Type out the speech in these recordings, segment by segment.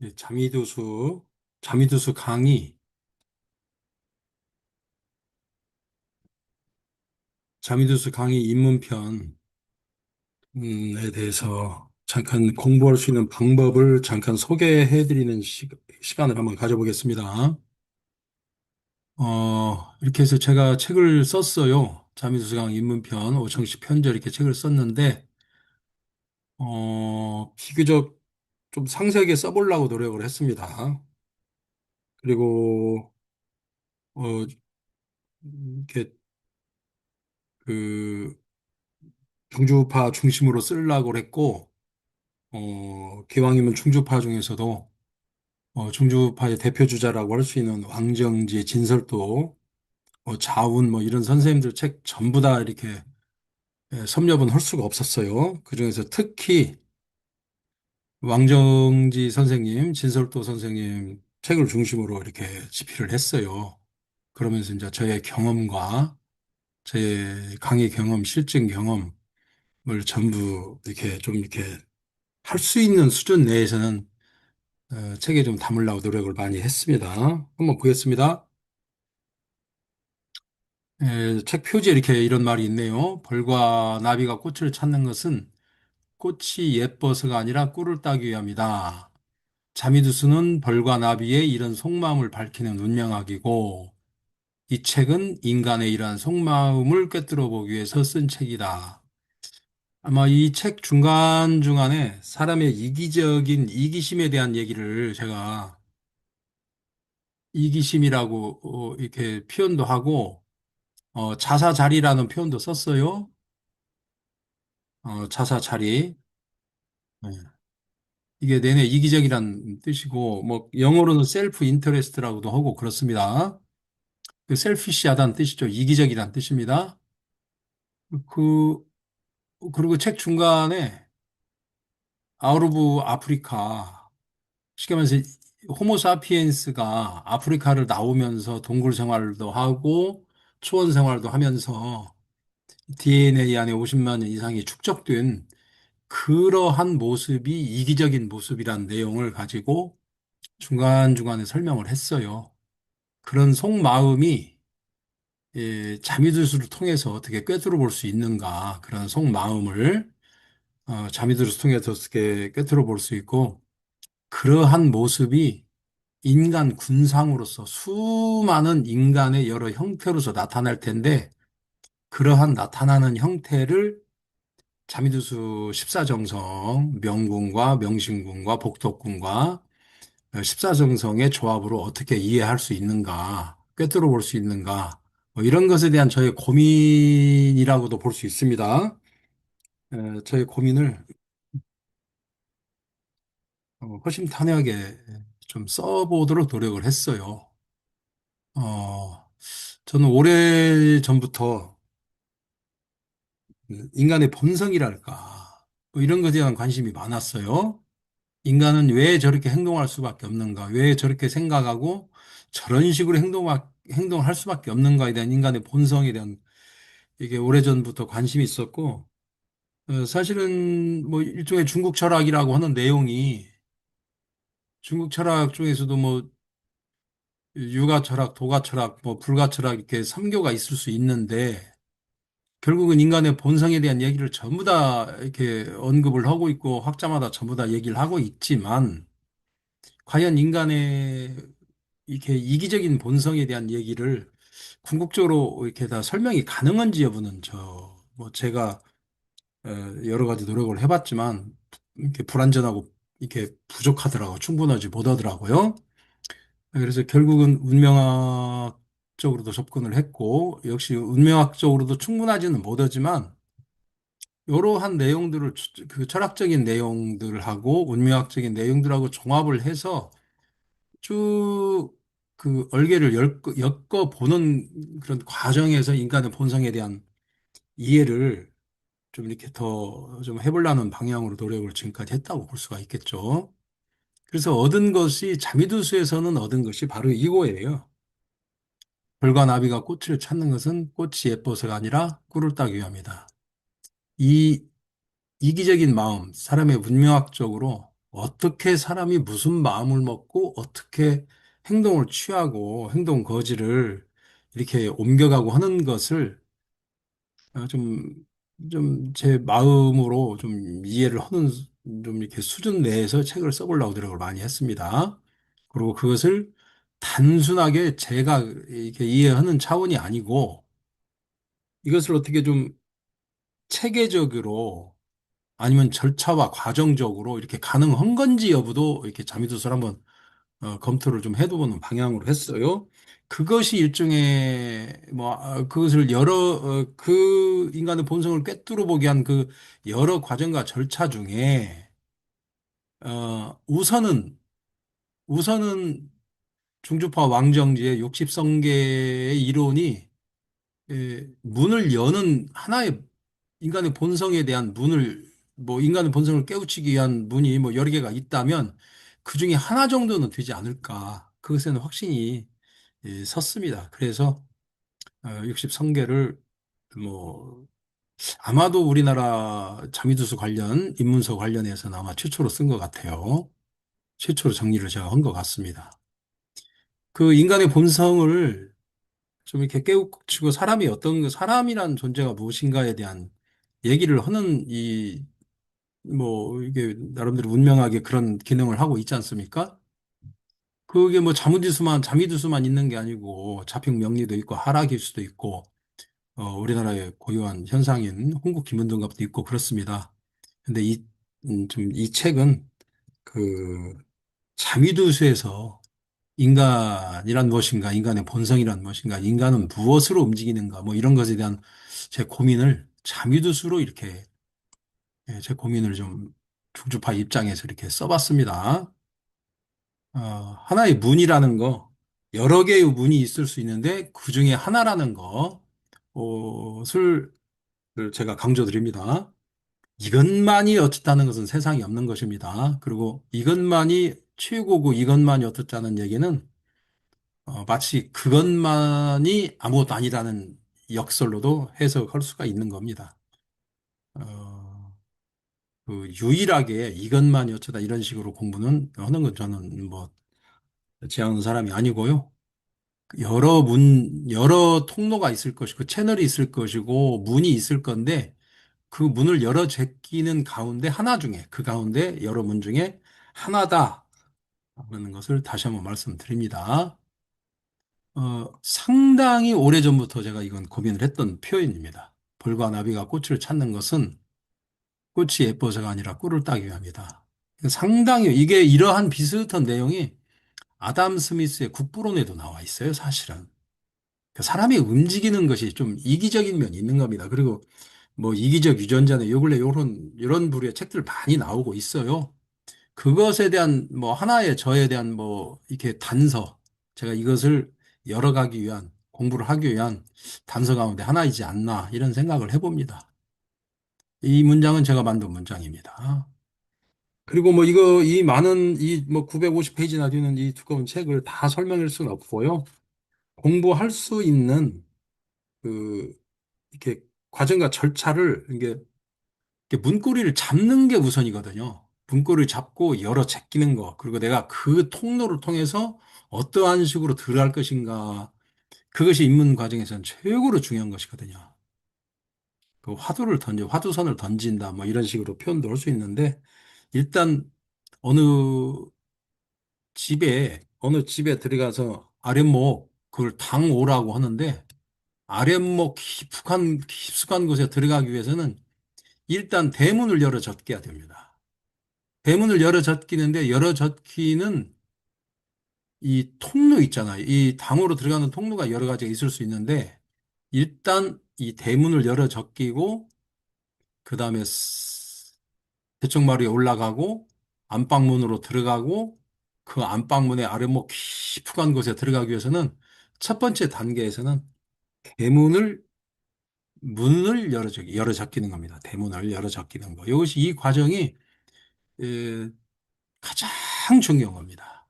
예, 자미두수 강의, 자미두수 강의 입문편에 대해서 잠깐 공부할 수 있는 방법을 잠깐 소개해 드리는 시간을 한번 가져보겠습니다. 이렇게 해서 제가 책을 썼어요. 자미두수 강의 입문편, 오청식 편절 이렇게 책을 썼는데, 비교적 좀 상세하게 써보려고 노력을 했습니다. 그리고, 어, 이렇게 그 중주파 중심으로 쓰려고 했고, 기왕이면 중주파 중에서도 중주파의 대표 주자라고 할 수 있는 왕정지, 진설도, 자운 뭐 이런 선생님들 책 전부 다 이렇게 섭렵은 할 수가 없었어요. 그중에서 특히 왕정지 선생님, 진설도 선생님 책을 중심으로 이렇게 집필을 했어요. 그러면서 이제 저의 경험과 저의 강의 경험, 실증 경험을 전부 이렇게 좀 이렇게 할 수 있는 수준 내에서는 책에 좀 담으려고 노력을 많이 했습니다. 한번 보겠습니다. 책 표지에 이렇게 이런 말이 있네요. 벌과 나비가 꽃을 찾는 것은 꽃이 예뻐서가 아니라 꿀을 따기 위함이다. 자미두수는 벌과 나비의 이런 속마음을 밝히는 운명학이고, 이 책은 인간의 이러한 속마음을 꿰뚫어 보기 위해서 쓴 책이다. 아마 이 책 중간중간에 사람의 이기적인 이기심에 대한 얘기를 제가 이기심이라고 이렇게 표현도 하고, 자사자리라는 표현도 썼어요. 자사자리. 네. 이게 내내 이기적이란 뜻이고, 뭐, 영어로는 셀프 인터레스트라고도 하고 그렇습니다. 그 셀피시하다는 뜻이죠. 이기적이란 뜻입니다. 그, 그리고 책 중간에 아웃 오브 아프리카, 쉽게 말해서 호모사피엔스가 아프리카를 나오면서 동굴 생활도 하고 초원 생활도 하면서 DNA 안에 50만 년 이상이 축적된 그러한 모습이 이기적인 모습이란 내용을 가지고 중간중간에 설명을 했어요. 그런 속마음이 자미두수를 통해서 어떻게 꿰뚫어 볼 수 있는가, 그런 속마음을 자미두수를 통해서 어떻게 꿰뚫어 볼 수 있고, 그러한 모습이 인간 군상으로서 수많은 인간의 여러 형태로서 나타날 텐데, 그러한 나타나는 형태를 자미두수 십사정성, 명군과 명신군과 복덕군과 십사정성의 조합으로 어떻게 이해할 수 있는가, 꿰뚫어 볼 수 있는가, 뭐 이런 것에 대한 저의 고민이라고도 볼 수 있습니다. 저의 고민을 허심탄회하게 좀 써보도록 노력을 했어요. 어, 저는 오래 전부터 인간의 본성이랄까, 뭐 이런 것에 대한 관심이 많았어요. 인간은 왜 저렇게 행동할 수밖에 없는가? 왜 저렇게 생각하고 저런 식으로 행동할 수밖에 없는가에 대한 인간의 본성에 대한 이게 오래전부터 관심이 있었고, 사실은 뭐 일종의 중국 철학이라고 하는 내용이 중국 철학 중에서도 뭐 유가 철학, 도가 철학, 뭐 불가 철학 이렇게 3교가 있을 수 있는데 결국은 인간의 본성에 대한 얘기를 전부 다 이렇게 언급을 하고 있고 학자마다 전부 다 얘기를 하고 있지만 과연 인간의 이렇게 이기적인 본성에 대한 얘기를 궁극적으로 이렇게 다 설명이 가능한지 여부는 뭐 제가 여러 가지 노력을 해봤지만 이렇게 불완전하고 이렇게 부족하더라고 충분하지 못하더라고요. 그래서 결국은 운명학적으로도 접근을 했고 역시 운명학적으로도 충분하지는 못하지만 이러한 내용들을 그 철학적인 내용들하고 운명학적인 내용들하고 종합을 해서 쭉 그 얼개를 엮어보는 그런 과정에서 인간의 본성에 대한 이해를 좀 이렇게 더 좀 해보려는 방향으로 노력을 지금까지 했다고 볼 수가 있겠죠. 그래서 얻은 것이 자미두수에서는 얻은 것이 바로 이거예요. 벌과 나비가 꽃을 찾는 것은 꽃이 예뻐서가 아니라 꿀을 따기 위함이다. 이 이기적인 마음, 사람의 문명학적으로 어떻게 사람이 무슨 마음을 먹고 어떻게 행동을 취하고 행동 거지를 이렇게 옮겨가고 하는 것을 좀 제 마음으로 좀 이해를 하는 좀 이렇게 수준 내에서 책을 써보려고 노력을 많이 했습니다. 그리고 그것을 단순하게 제가 이렇게 이해하는 차원이 아니고 이것을 어떻게 좀 체계적으로 아니면 절차와 과정적으로 이렇게 가능한 건지 여부도 이렇게 자미도서를 한번 검토를 좀 해보는 방향으로 했어요. 그것이 일종의 그것을 그 인간의 본성을 꿰뚫어 보게 한 그 여러 과정과 절차 중에 우선은 중주파 왕정지의 60성계의 이론이 문을 여는 하나의 인간의 본성에 대한 문을 인간의 본성을 깨우치기 위한 문이 뭐 여러 개가 있다면 그 중에 하나 정도는 되지 않을까. 그것에는 확신이 섰습니다. 그래서 60성계를 뭐 아마도 우리나라 자미두수 관련 입문서 관련해서는 아마 최초로 쓴 것 같아요. 최초로 정리를 제가 한 것 같습니다. 그 인간의 본성을 좀 이렇게 깨우치고 사람이 사람이란 존재가 무엇인가에 대한 얘기를 하는 이게 나름대로 운명하게 그런 기능을 하고 있지 않습니까? 그게 뭐 자미두수만 있는 게 아니고 자평명리도 있고 하락일 수도 있고 우리나라의 고유한 현상인 홍국 기문등갑도 있고 그렇습니다. 근데 이 책은 그 자미두수에서 인간이란 무엇인가, 인간의 본성이란 무엇인가, 인간은 무엇으로 움직이는가, 뭐 이런 것에 대한 제 고민을 자미두수로 이렇게 제 고민을 좀 중주파 입장에서 이렇게 써봤습니다. 하나의 문이라는 거, 여러 개의 문이 있을 수 있는데 그 중에 하나라는 것을 제가 강조드립니다. 이것만이 어떻다는 것은 세상에 없는 것입니다. 그리고 이것만이 최고고 이것만이 어떻다는 얘기는 마치 그것만이 아무것도 아니라는 역설로도 해석할 수가 있는 겁니다. 어, 유일하게 이것만이 어쩌다 이런 식으로 공부는 하는 건 저는 뭐 지향하는 사람이 아니고요. 여러 통로가 있을 것이고 채널이 있을 것이고 문이 있을 건데 그 문을 열어 제끼는 가운데 하나 중에 그 가운데 여러 문 중에 하나다 라는 것을 다시 한번 말씀드립니다. 상당히 오래전부터 제가 이건 고민을 했던 표현입니다. 벌과 나비가 꽃을 찾는 것은 꽃이 예뻐서가 아니라 꿀을 따기 위함이다. 상당히 이게 이러한 비슷한 내용이 아담 스미스의 국부론에도 나와 있어요, 사실은. 그 사람이 움직이는 것이 좀 이기적인 면이 있는 겁니다. 그리고 뭐 이기적 유전자는 요 근래 이런 부류의 책들 많이 나오고 있어요. 그것에 대한 뭐 하나의 저에 대한 뭐 이렇게 단서, 제가 이것을 열어가기 위한 공부를 하기 위한 단서 가운데 하나이지 않나 이런 생각을 해봅니다. 이 문장은 제가 만든 문장입니다. 그리고 뭐 이 많은 이 뭐 950페이지나 되는 이 두꺼운 책을 다 설명할 수는 없고요. 공부할 수 있는 그 이렇게 과정과 절차를 이렇게 문고리를 잡는 게 우선이거든요. 문고리를 잡고 열어 제끼는 거. 그리고 내가 그 통로를 통해서 어떠한 식으로 들어갈 것인가. 그것이 입문 과정에서는 최고로 중요한 것이거든요. 그 화두선을 던진다. 뭐 이런 식으로 표현도 할 수 있는데 일단 어느 어느 집에 들어가서 아랫목 그걸 당오라고 하는데 아랫목 깊숙한 곳에 들어가기 위해서는 일단 대문을 열어 젖게 됩니다. 대문을 열어 젖기는데 열어 젖기는 이 통로 있잖아요. 이 당으로 들어가는 통로가 여러 가지가 있을 수 있는데 일단 이 대문을 열어 젖기고 그다음에 대청마루에 올라가고 안방문으로 들어가고 그 안방문의 아래목 깊숙한 곳에 들어가기 위해서는 첫 번째 단계에서는 대문을 문을 열어 젖기는 겁니다. 대문을 열어 젖기는 거. 이것이 이 과정이 에, 가장 중요한 겁니다.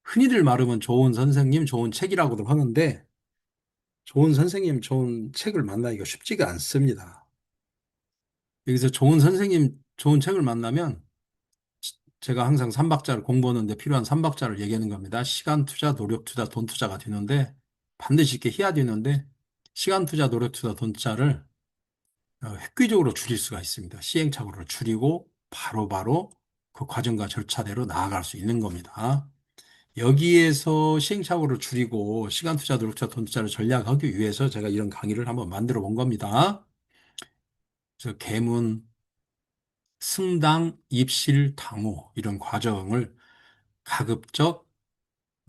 흔히들 말하면 좋은 선생님, 좋은 책이라고도 하는데 좋은 선생님, 좋은 책을 만나기가 쉽지가 않습니다. 여기서 좋은 선생님, 좋은 책을 만나면 제가 항상 삼박자를 공부하는데 필요한 삼박자를 얘기하는 겁니다. 시간 투자, 노력 투자, 돈 투자가 되는데 반드시 이렇게 해야 되는데 시간 투자, 노력 투자, 돈 투자를 획기적으로 줄일 수가 있습니다. 시행착오를 줄이고 바로바로 그 과정과 절차대로 나아갈 수 있는 겁니다. 여기에서 시행착오를 줄이고 시간 투자, 노력 투자, 돈 투자를 전략하기 위해서 제가 이런 강의를 한번 만들어 본 겁니다. 그래서 계문, 승당, 입실, 당호 이런 과정을 가급적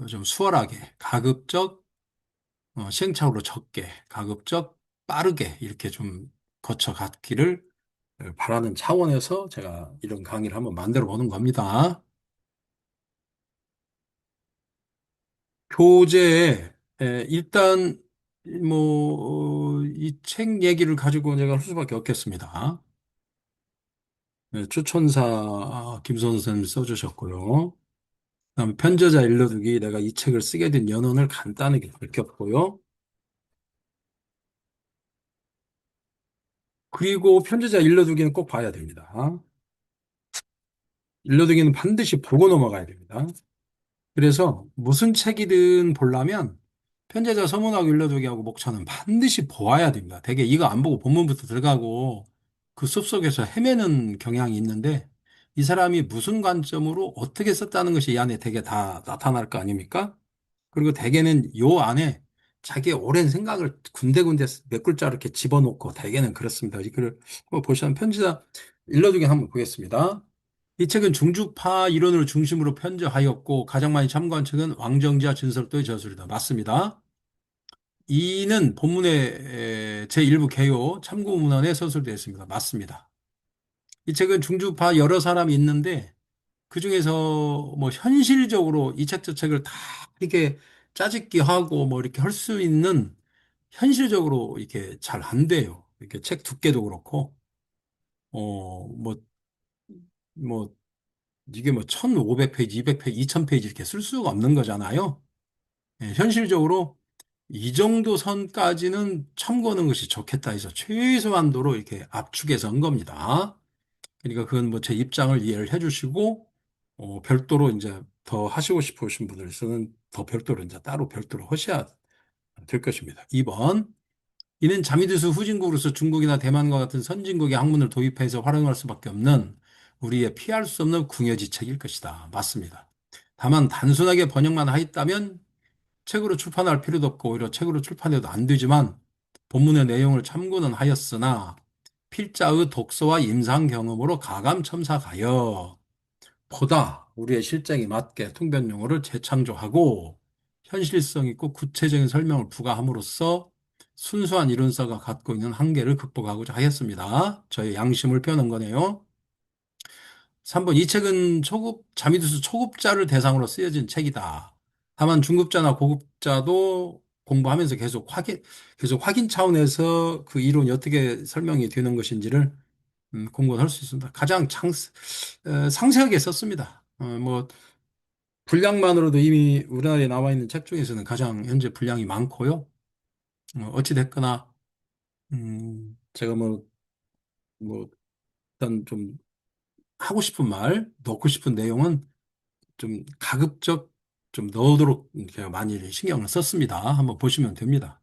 좀 수월하게, 가급적 시행착오로 적게, 가급적 빠르게 이렇게 좀 거쳐갔기를 바라는 차원에서 제가 이런 강의를 한번 만들어 보는 겁니다. 교재에 일단 뭐 이 책 얘기를 가지고 제가 할 수밖에 없겠습니다. 추천사 김선우 선생님 써주셨고요. 그다음 편저자 일러두기 내가 이 책을 쓰게 된 연원을 간단하게 밝혔고요. 그리고 편저자 일러두기는 꼭 봐야 됩니다. 일러두기는 반드시 보고 넘어가야 됩니다. 그래서 무슨 책이든 보려면 편제자 서문하고 일러두기하고 목차는 반드시 보아야 됩니다. 되게 이거 안 보고 본문부터 들어가고 그 숲속에서 헤매는 경향이 있는데 이 사람이 무슨 관점으로 어떻게 썼다는 것이 이 안에 되게 다 나타날 거 아닙니까? 그리고 대개는 요 안에 자기의 오랜 생각을 군데군데 몇 글자 이렇게 집어넣고 대개는 그렇습니다. 이걸 한번 보시면 편지자 일러두기 한번 보겠습니다. 이 책은 중주파 이론을 중심으로 편저하였고 가장 많이 참고한 책은 왕정지와 진설도의 저술이다. 맞습니다. 이는 본문의 제1부 개요 참고문헌에 서술되어 있습니다. 맞습니다. 이 책은 중주파 여러 사람이 있는데 그중에서 뭐 현실적으로 이 책 저 책을 다 이렇게 짜집기 하고 뭐 이렇게 할 수 있는 현실적으로 이렇게 잘 안 돼요. 이렇게 책 두께도 그렇고 뭐 이게 뭐 1,500페이지, 200페이지, 2,000페이지 이렇게 쓸 수가 없는 거잖아요. 예, 현실적으로 이 정도 선까지는 참고하는 것이 좋겠다 해서 최소한도로 이렇게 압축해서 한 겁니다. 그러니까 그건 뭐 제 입장을 이해를 해주시고 별도로 이제 더 하시고 싶으신 분들께서는 더 별도로 이제 따로 별도로 하셔야 될 것입니다. 2번. 이는 자미두수 후진국으로서 중국이나 대만과 같은 선진국의 학문을 도입해서 활용할 수밖에 없는 우리의 피할 수 없는 궁여지책일 것이다. 맞습니다. 다만 단순하게 번역만 하였다면 책으로 출판할 필요도 없고 오히려 책으로 출판해도 안 되지만 본문의 내용을 참고는 하였으나 필자의 독서와 임상 경험으로 가감 첨삭하여 보다 우리의 실정에 맞게 통변 용어를 재창조하고 현실성 있고 구체적인 설명을 부과함으로써 순수한 이론서가 갖고 있는 한계를 극복하고자 하였습니다. 저의 양심을 표현한 거네요. 3번 이 책은 자미두수 초급자를 대상으로 쓰여진 책이다. 다만 중급자나 고급자도 공부하면서 계속 확인 차원에서 그 이론이 어떻게 설명이 되는 것인지를 공부할 수 있습니다. 가장 상세하게 썼습니다. 뭐 분량만으로도 이미 우리나라에 나와 있는 책 중에서는 가장 현재 분량이 많고요. 어찌 됐거나 제가 뭐 일단 좀 하고 싶은 말, 넣고 싶은 내용은 좀 가급적 좀 넣도록 제가 많이 신경을 썼습니다. 한번 보시면 됩니다.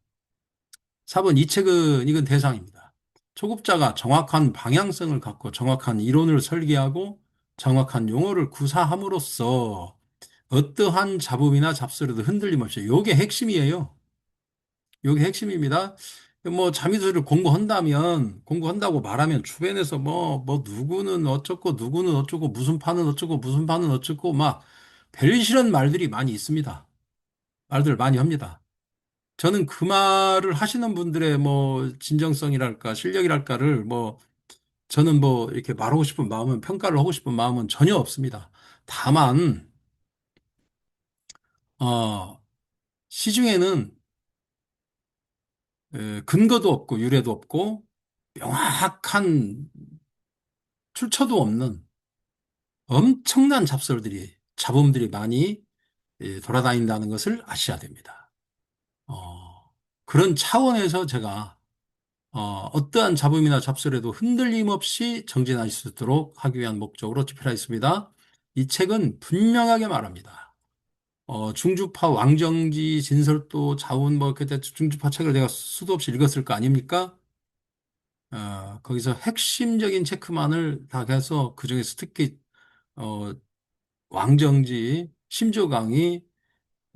4번 이 책은 이건 대상입니다. 초급자가 정확한 방향성을 갖고 정확한 이론을 설계하고 정확한 용어를 구사함으로써 어떠한 잡음이나 잡소리도 흔들림 없이 요게 핵심이에요. 요게 핵심입니다. 뭐 자미수를 공부한다고 말하면 주변에서 뭐 누구는 어쩌고 누구는 어쩌고 무슨 판은 어쩌고 무슨 판은 어쩌고 막 별싫은 말들이 많이 있습니다. 말들 많이 합니다. 저는 그 말을 하시는 분들의 뭐 진정성이랄까 실력이랄까를 뭐 저는 뭐 이렇게 말하고 싶은 마음은 평가를 하고 싶은 마음은 전혀 없습니다. 다만 어 시중에는 근거도 없고 유래도 없고 명확한 출처도 없는 엄청난 잡음들이 많이 돌아다닌다는 것을 아셔야 됩니다. 그런 차원에서 제가 어떠한 잡음이나 잡설에도 흔들림 없이 정진할 수 있도록 하기 위한 목적으로 집필하였습니다. 이 책은 분명하게 말합니다. 중주파 왕정지 진설도 자훈 뭐 그때 중주파 책을 내가 수도 없이 읽었을 거 아닙니까? 거기서 핵심적인 체크만을 다 해서 그중에서 특히 어, 왕정지 심조강이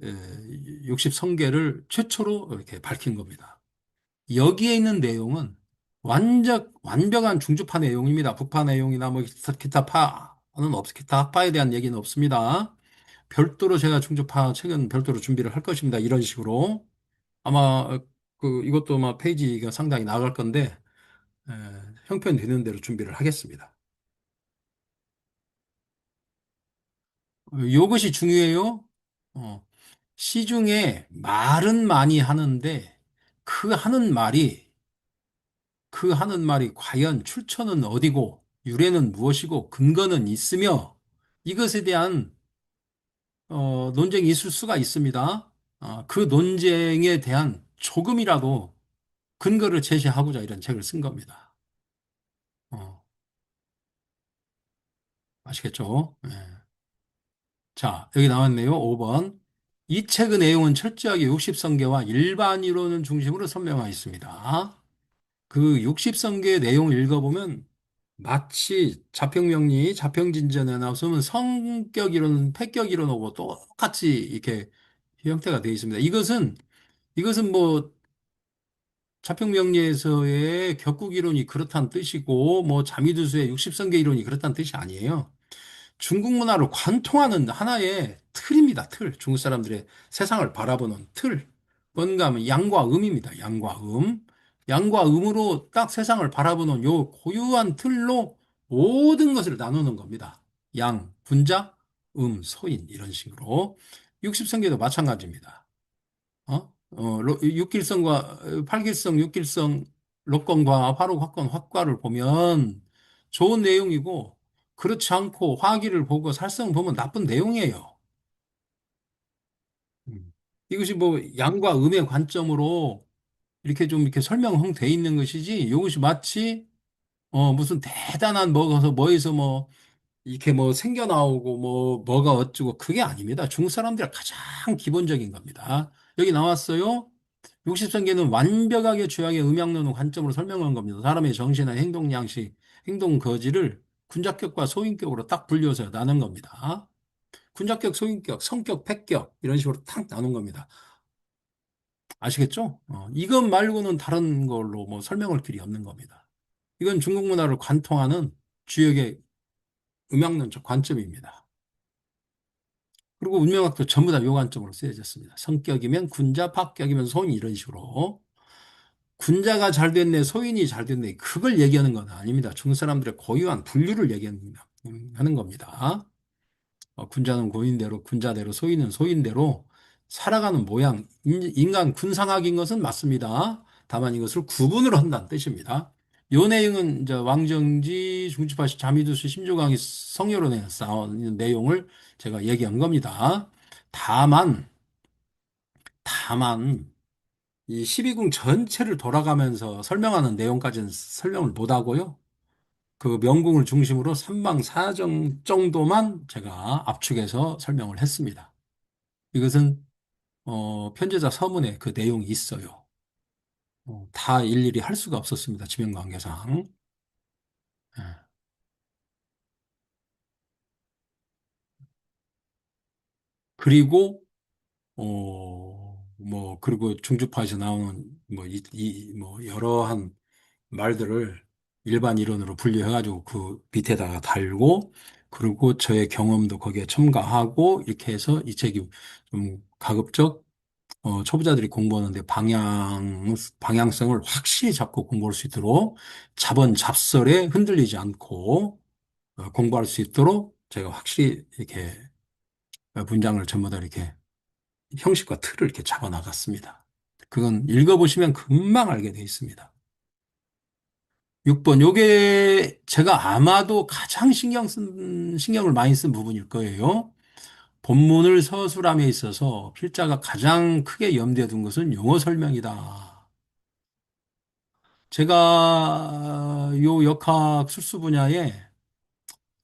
60성계를 최초로 이렇게 밝힌 겁니다. 여기에 있는 내용은 완벽한 중주파 내용입니다. 북파 내용이나 뭐 기타 파는 기타 학파에 대한 얘기는 없습니다. 별도로 제가 중주파 책은 별도로 준비를 할 것입니다. 이런 식으로. 아마 이것도 아마 페이지가 상당히 나갈 건데, 에, 형편되는 대로 준비를 하겠습니다. 이것이 중요해요. 어, 시중에 말은 많이 하는데 그 하는 말이 하는 말이 과연 출처는 어디고 유래는 무엇이고 근거는 있으며 이것에 대한 논쟁이 있을 수가 있습니다. 그 논쟁에 대한 조금이라도 근거를 제시하고자 이런 책을 쓴 겁니다. 어, 아시겠죠? 예. 자, 여기 나왔네요. 5번. 이 책의 내용은 철저하게 60성계와 일반 이론을 중심으로 설명하고 있습니다. 그 60성계의 내용을 읽어보면 마치 자평명리, 자평진전에 나오면 성격 이론, 패격 이론하고 똑같이 이렇게 형태가 되어 있습니다. 이것은 뭐 자평명리에서의 격국 이론이 그렇다는 뜻이고 뭐 자미두수의 60성계 이론이 그렇다는 뜻이 아니에요. 중국 문화를 관통하는 하나의 틀입니다. 틀. 중국 사람들의 세상을 바라보는 틀. 뭔가 하면 양과 음입니다. 양과 음. 양과 음으로 딱 세상을 바라보는 요 고유한 틀로 모든 것을 나누는 겁니다. 양, 분자, 소인 이런 식으로. 육십성계도 마찬가지입니다. 육길성과 팔길성, 육길성, lok권과 화록, 확권, 확과를 보면 좋은 내용이고 그렇지 않고 화기를 보고 살성 보면 나쁜 내용이에요. 이것이 뭐 양과 음의 관점으로 이렇게 좀 이렇게 설명돼 있는 것이지 이것이 마치 무슨 대단한 뭐가서 뭐에서 뭐 이렇게 뭐 생겨나오고 뭐가 어쩌고 그게 아닙니다. 중국 사람들의 가장 기본적인 겁니다. 여기 나왔어요. 60선계는 완벽하게 주양의 음양론의 관점으로 설명한 겁니다. 사람의 정신과 행동 양식, 행동 거지를 군자격과 소인격으로 딱 분류해서 나눈 겁니다. 군자격, 소인격, 성격, 패격 이런 식으로 딱 나눈 겁니다. 아시겠죠? 이것 말고는 다른 걸로 뭐 설명할 길이 없는 겁니다. 이건 중국 문화를 관통하는 주역의 음양론적 관점입니다. 그리고 운명학도 전부 다 요 관점으로 쓰여졌습니다. 성격이면 군자, 박격이면 소인 이런 식으로. 군자가 잘 됐네, 소인이 잘 됐네. 그걸 얘기하는 건 아닙니다. 중국 사람들의 고유한 분류를 얘기하는 겁니다. 군자는 고인대로, 군자대로, 소인은 소인대로 살아가는 모양, 인간 군상학인 것은 맞습니다. 다만 이것을 구분을 한다는 뜻입니다. 요 내용은 이제 왕정지, 중추파시, 자미두수, 심조강이 성려론에 쌓은 내용을 제가 얘기한 겁니다. 다만, 다만, 이 12궁 전체를 돌아가면서 설명하는 내용까지는 설명을 못 하고요. 그 명궁을 중심으로 삼방사정 정도만 제가 압축해서 설명을 했습니다. 이것은 편제자 서문에 그 내용이 있어요. 다 일일이 할 수가 없었습니다. 지명 관계상. 예. 그리고 그리고 중주파에서 나오는 뭐 여러한 말들을 일반 이론으로 분류해가지고 그 밑에다가 달고 그리고 저의 경험도 거기에 첨가하고 이렇게 해서 이 책이 좀 가급적 초보자들이 공부하는데 방향성을 확실히 잡고 공부할 수 있도록 잡설에 흔들리지 않고 공부할 수 있도록 제가 확실히 이렇게 문장을 전부 다 이렇게 형식과 틀을 이렇게 잡아 나갔습니다. 그건 읽어보시면 금방 알게 돼 있습니다. 6번, 요게 제가 아마도 가장 신경을 많이 쓴 부분일 거예요. 본문을 서술함에 있어서 필자가 가장 크게 염두에 둔 것은 용어 설명이다. 제가 요 역학 술수 분야에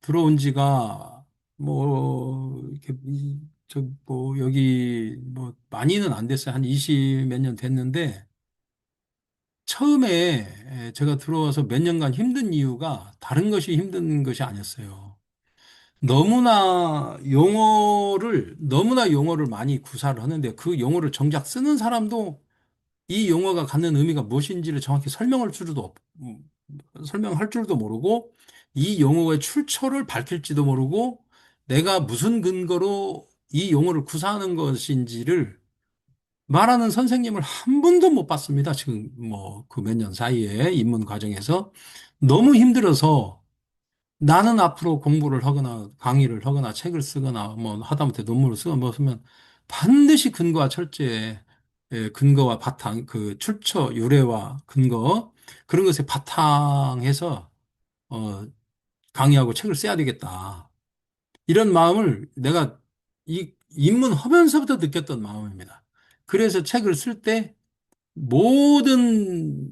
들어온 지가 뭐, 이렇게, 뭐, 여기, 뭐, 많이는 안 됐어요. 한 20 몇 년 됐는데, 처음에 제가 들어와서 몇 년간 힘든 이유가 다른 것이 힘든 것이 아니었어요. 너무나 용어를 많이 구사를 하는데 그 용어를 정작 쓰는 사람도 이 용어가 갖는 의미가 무엇인지를 정확히 설명할 줄도 모르고 이 용어의 출처를 밝힐지도 모르고 내가 무슨 근거로 이 용어를 구사하는 것인지를 말하는 선생님을 한 번도 못 봤습니다. 지금 뭐 그 몇 년 사이에 입문 과정에서 너무 힘들어서 나는 앞으로 공부를 하거나 강의를 하거나 책을 쓰거나 뭐 하다못해 논문을 쓰거나 뭐 쓰면 반드시 근거와 철저히 근거와 바탕 그 출처 유래와 근거 그런 것에 바탕해서 어 강의하고 책을 써야 되겠다. 이런 마음을 내가 이 입문하면서부터 느꼈던 마음입니다. 그래서 책을 쓸 때 모든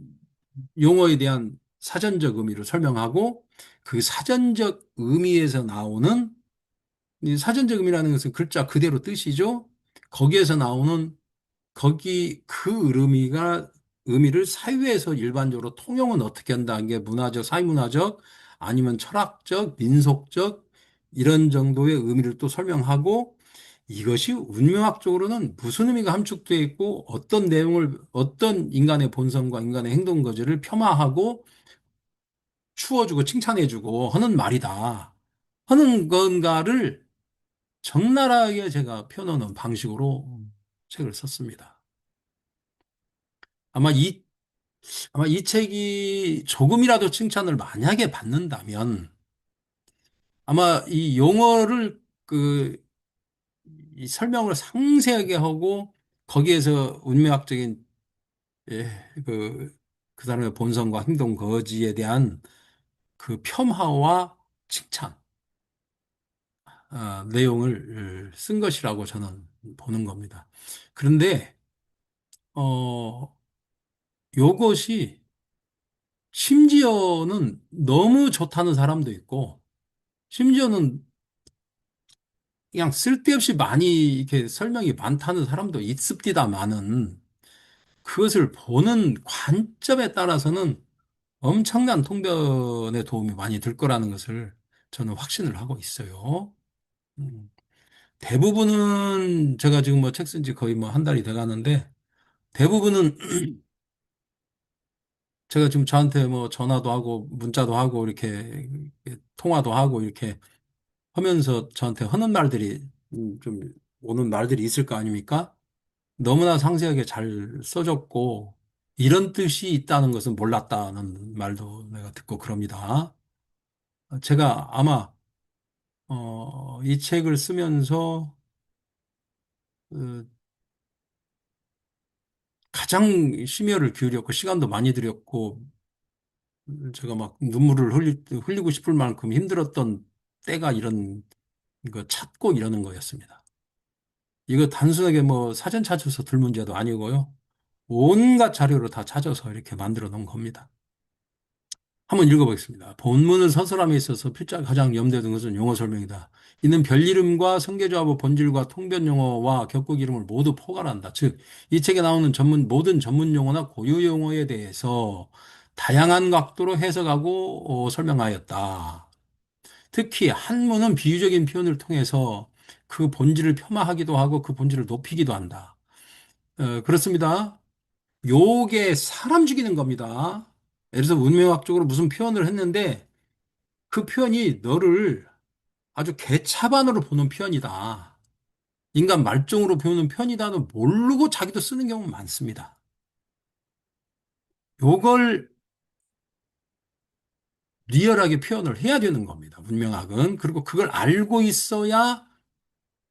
용어에 대한 사전적 의미를 설명하고 그 사전적 의미에서 나오는 이 사전적 의미라는 것은 글자 그대로 뜻이죠. 거기에서 나오는 거기 그 의미를 사유에서 일반적으로 통용은 어떻게 한다는 게 문화적, 사회문화적 아니면 철학적, 민속적 이런 정도의 의미를 또 설명하고 이것이 운명학적으로는 무슨 의미가 함축되어 있고 어떤 내용을 어떤 인간의 본성과 인간의 행동 거지를 폄하하고 추워주고 칭찬해주고 하는 말이다. 하는 건가를 적나라하게 제가 펴놓는 방식으로 책을 썼습니다. 아마 이, 아마 이 책이 조금이라도 칭찬을 만약에 받는다면 아마 이 용어를 이 설명을 상세하게 하고 거기에서 운명학적인 예, 그 사람의 본성과 행동 거지에 대한 그 폄하와 칭찬, 내용을 쓴 것이라고 저는 보는 겁니다. 그런데, 어, 요것이 심지어는 너무 좋다는 사람도 있고, 심지어는 그냥 쓸데없이 많이 이렇게 설명이 많다는 사람도 있습니다만은 그것을 보는 관점에 따라서는 엄청난 통변에 도움이 많이 될 거라는 것을 저는 확신을 하고 있어요. 음, 대부분은 제가 지금 뭐 책 쓴 지 거의 뭐 한 달이 돼 가는데 대부분은 제가 지금 저한테 뭐 전화도 하고 문자도 하고 이렇게 통화도 하고 이렇게 하면서 저한테 하는 말들이 좀 오는 말들이 있을 거 아닙니까? 너무나 상세하게 잘 써줬고 이런 뜻이 있다는 것은 몰랐다는 말도 내가 듣고 그럽니다. 제가 아마 이 책을 쓰면서 어, 가장 심혈을 기울였고 시간도 많이 들였고 제가 막 흘리고 싶을 만큼 힘들었던 때가 이런 거 찾고 이러는 거였습니다. 이거 단순하게 뭐 사전 찾아서 들 문제도 아니고요. 온갖 자료를 다 찾아서 이렇게 만들어 놓은 겁니다. 한번 읽어보겠습니다. 본문은 서술함에 있어서 필자가 가장 염두에 것은 용어 설명이다. 이는 별이름과 성계조합의 본질과 통변 용어와 격국 이름을 모두 포괄한다. 즉, 이 책에 나오는 모든 전문 용어나 고유 용어에 대해서 다양한 각도로 해석하고 설명하였다. 특히 한문은 비유적인 표현을 통해서 그 본질을 폄하하기도 하고 그 본질을 높이기도 한다. 그렇습니다. 요게 사람 죽이는 겁니다. 예를 들어서 운명학적으로 무슨 표현을 했는데 그 표현이 너를 아주 개차반으로 보는 표현이다. 인간 말종으로 보는 표현이다는 모르고 자기도 쓰는 경우 많습니다. 요걸 리얼하게 표현을 해야 되는 겁니다. 운명학은. 그리고 그걸 알고 있어야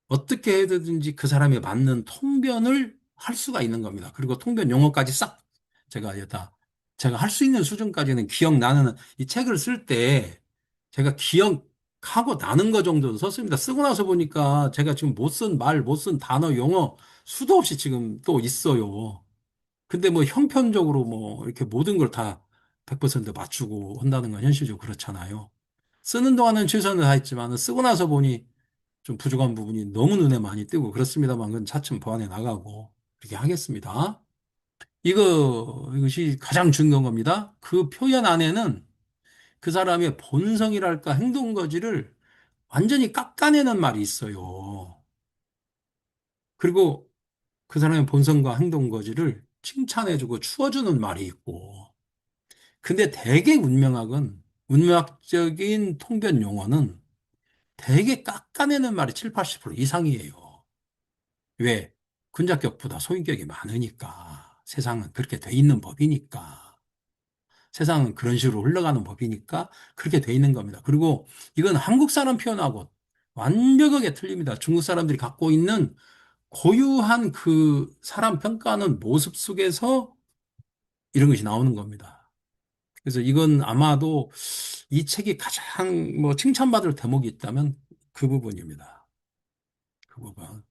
어떻게 해야되든지 그 사람에 맞는 통변을 할 수가 있는 겁니다. 그리고 통변 용어까지 싹 제가 여다 제가 할 수 있는 수준까지는 기억나는 이 책을 쓸 때 제가 기억하고 나는 거 정도는 썼습니다. 쓰고 나서 보니까 제가 지금 못 쓴 말, 못 쓴 단어, 용어 수도 없이 지금 또 있어요. 근데 뭐 형편적으로 뭐 이렇게 모든 걸 다 100% 맞추고 한다는 건 현실적으로 그렇잖아요. 쓰는 동안은 최선을 다했지만 쓰고 나서 보니 좀 부족한 부분이 너무 눈에 많이 띄고 그렇습니다만 그건 차츰 보완해 나가고 그렇게 하겠습니다. 이것이 가장 중요한 겁니다. 그 표현 안에는 그 사람의 본성이랄까 행동거지를 완전히 깎아내는 말이 있어요. 그리고 그 사람의 본성과 행동거지를 칭찬해주고 추워주는 말이 있고. 근데 대개 문명학적인 통변 용어는 대개 깎아내는 말이 7, 80% 이상이에요. 왜? 군자격보다 소인격이 많으니까. 세상은 그렇게 돼 있는 법이니까. 세상은 그런 식으로 흘러가는 법이니까 그렇게 돼 있는 겁니다. 그리고 이건 한국 사람 표현하고 완벽하게 틀립니다. 중국 사람들이 갖고 있는 고유한 그 사람 평가하는 모습 속에서 이런 것이 나오는 겁니다. 그래서 이건 아마도 이 책이 가장 뭐 칭찬받을 대목이 있다면 그 부분입니다. 그 부분.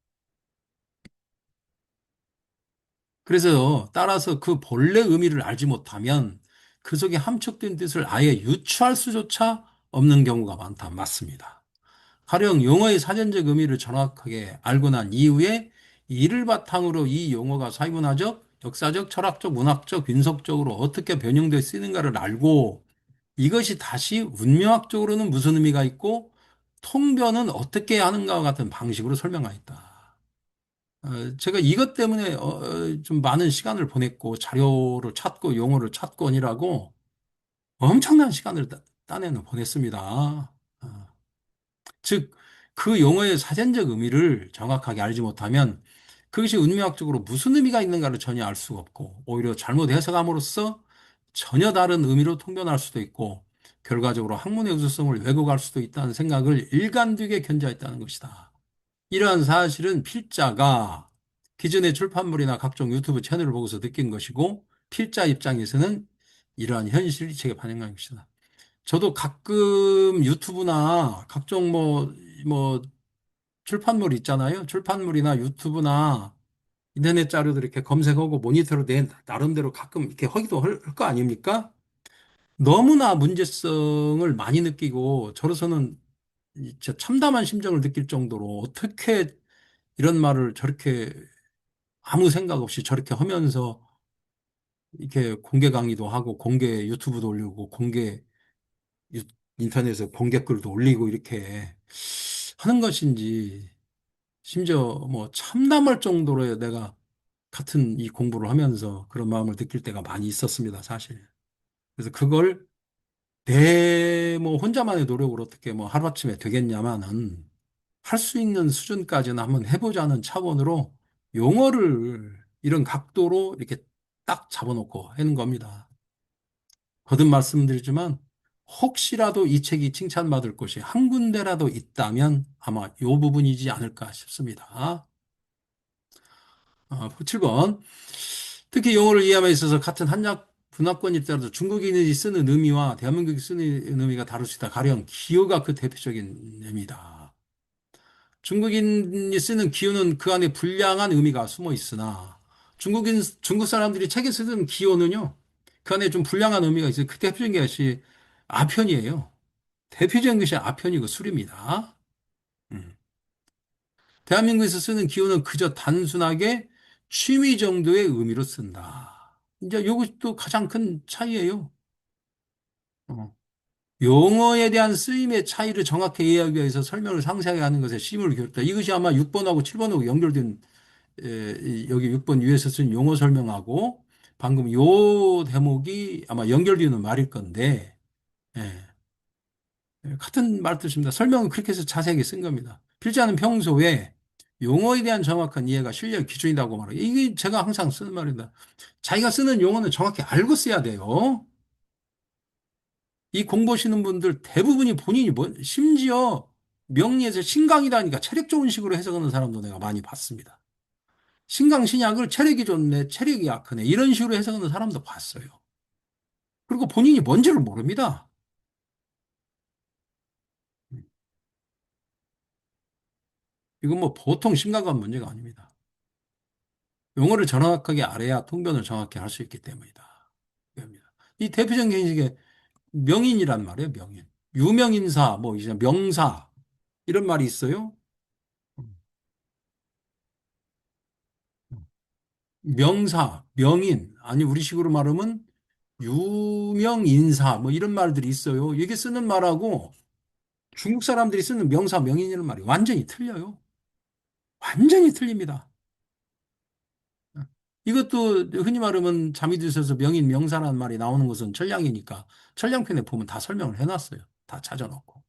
그래서 따라서 그 본래 의미를 알지 못하면 그 속에 함축된 뜻을 아예 유추할 수조차 없는 경우가 많다. 맞습니다. 가령 용어의 사전적 의미를 정확하게 알고 난 이후에 이를 바탕으로 이 용어가 사회문화적, 역사적, 철학적, 문학적, 민속적으로 어떻게 변형되어 쓰이는가를 알고 이것이 다시 문명학적으로는 무슨 의미가 있고 통변은 어떻게 하는가와 같은 방식으로 설명하였다. 제가 이것 때문에 좀 많은 시간을 보냈고 자료를 찾고 용어를 찾곤이라고 엄청난 시간을 딴에는 보냈습니다. 어, 즉, 그 용어의 사전적 의미를 정확하게 알지 못하면 그것이 운명학적으로 무슨 의미가 있는가를 전혀 알 수가 없고 오히려 잘못 해석함으로써 전혀 다른 의미로 통변할 수도 있고 결과적으로 학문의 우수성을 왜곡할 수도 있다는 생각을 일관되게 견지했다는 것이다. 이러한 사실은 필자가 기존의 출판물이나 각종 유튜브 채널을 보고서 느낀 것이고 필자 입장에서는 이러한 현실을 이 책에 반영한 것이다. 저도 가끔 유튜브나 각종 뭐 출판물 있잖아요. 출판물이나 유튜브나 인터넷 자료들 이렇게 검색하고 모니터로 내 나름대로 가끔 이렇게 하기도 할 거 아닙니까? 너무나 문제성을 많이 느끼고 저로서는 진짜 참담한 심정을 느낄 정도로 어떻게 이런 말을 저렇게 아무 생각 없이 저렇게 하면서 이렇게 공개 강의도 하고 공개 유튜브도 올리고 공개 유- 인터넷에 공개 글도 올리고 이렇게 하는 것인지 심지어 뭐 참담할 정도로 내가 같은 이 공부를 하면서 그런 마음을 느낄 때가 많이 있었습니다, 사실. 그래서 그걸 내 뭐 혼자만의 노력으로 어떻게 뭐 하루아침에 되겠냐마는 할 수 있는 수준까지는 한번 해보자는 차원으로 용어를 이런 각도로 이렇게 딱 잡아놓고 하는 겁니다. 거듭 말씀드리지만 혹시라도 이 책이 칭찬받을 곳이 한 군데라도 있다면 아마 이 부분이지 않을까 싶습니다. 7번. 특히 용어를 이해함에 있어서 같은 한약 분화권이 있더라도 중국인이 쓰는 의미와 대한민국이 쓰는 의미가 다를 수 있다. 가령 기호가 그 대표적인 의미다. 중국인이 쓰는 기호는 그 안에 불량한 의미가 숨어 있으나 중국 사람들이 책에 쓰는 기호는요, 그 안에 좀 불량한 의미가 있어요. 그 대표적인 것이 아편이에요. 대표적인 것이 아편이고 술입니다. 음. 대한민국에서 쓰는 기호는 그저 단순하게 취미 정도의 의미로 쓴다. 이제 이것도 가장 큰 차이예요. 어. 용어에 대한 쓰임의 차이를 정확히 이해하기 위해서 설명을 상세하게 하는 것에 심을 기울였다. 이것이 아마 6번하고 7번하고 연결된 여기 6번 위에서 쓴 용어 설명하고 방금 요 대목이 아마 연결되는 말일 건데 예, 같은 말 뜻입니다. 설명은 그렇게 해서 자세하게 쓴 겁니다. 필자는 평소에 용어에 대한 정확한 이해가 실력 기준이라고 말해요. 이게 제가 항상 쓰는 말입니다. 자기가 쓰는 용어는 정확히 알고 써야 돼요. 이 공부하시는 분들 대부분이 본인이 심지어 명리에서 신강이라니까 체력 좋은 식으로 해석하는 사람도 내가 많이 봤습니다. 신강 신약을 체력이 좋네, 체력이 약하네 이런 식으로 해석하는 사람도 봤어요. 그리고 본인이 뭔지를 모릅니다. 이건 뭐 보통 심각한 문제가 아닙니다. 용어를 정확하게 알아야 통변을 정확히 할 수 있기 때문이다. 이 대표적인 게 명인이란 말이에요, 명인. 유명인사, 뭐 이제 명사 이런 말이 있어요. 명사, 명인, 아니, 우리식으로 말하면 유명인사, 뭐 이런 말들이 있어요. 이게 쓰는 말하고 중국 사람들이 쓰는 명사, 명인이라는 말이 완전히 틀려요. 완전히 틀립니다. 이것도 흔히 말하면 잠이 드셔서 명인, 명사라는 말이 나오는 것은 천량이니까 천량편에 보면 다 설명을 해놨어요. 다 찾아놓고.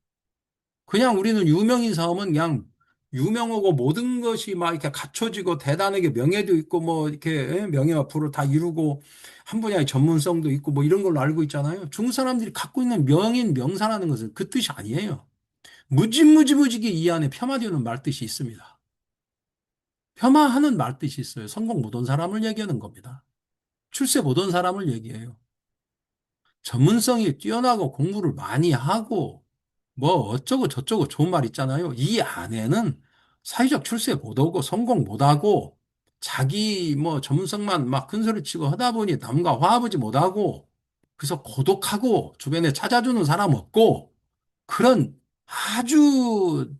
그냥 우리는 유명인 사업은 그냥 유명하고 모든 것이 막 이렇게 갖춰지고 대단하게 명예도 있고 뭐 이렇게 명예와 부를 다 이루고 한 분야의 전문성도 있고 뭐 이런 걸로 알고 있잖아요. 중국 사람들이 갖고 있는 명인, 명사라는 것은 그 뜻이 아니에요. 무지무지무지게 이 안에 폄하되는 말뜻이 있습니다. 폄하하는 말뜻이 있어요. 성공 못 온 사람을 얘기하는 겁니다. 출세 못 온 사람을 얘기해요. 전문성이 뛰어나고 공부를 많이 하고 뭐 어쩌고 저쩌고 좋은 말 있잖아요. 이 안에는 사회적 출세 못하고 성공 못하고 자기 뭐 전문성만 막 큰소리 치고 하다 보니 남과 화합하지 못하고 그래서 고독하고 주변에 찾아주는 사람 없고 그런 아주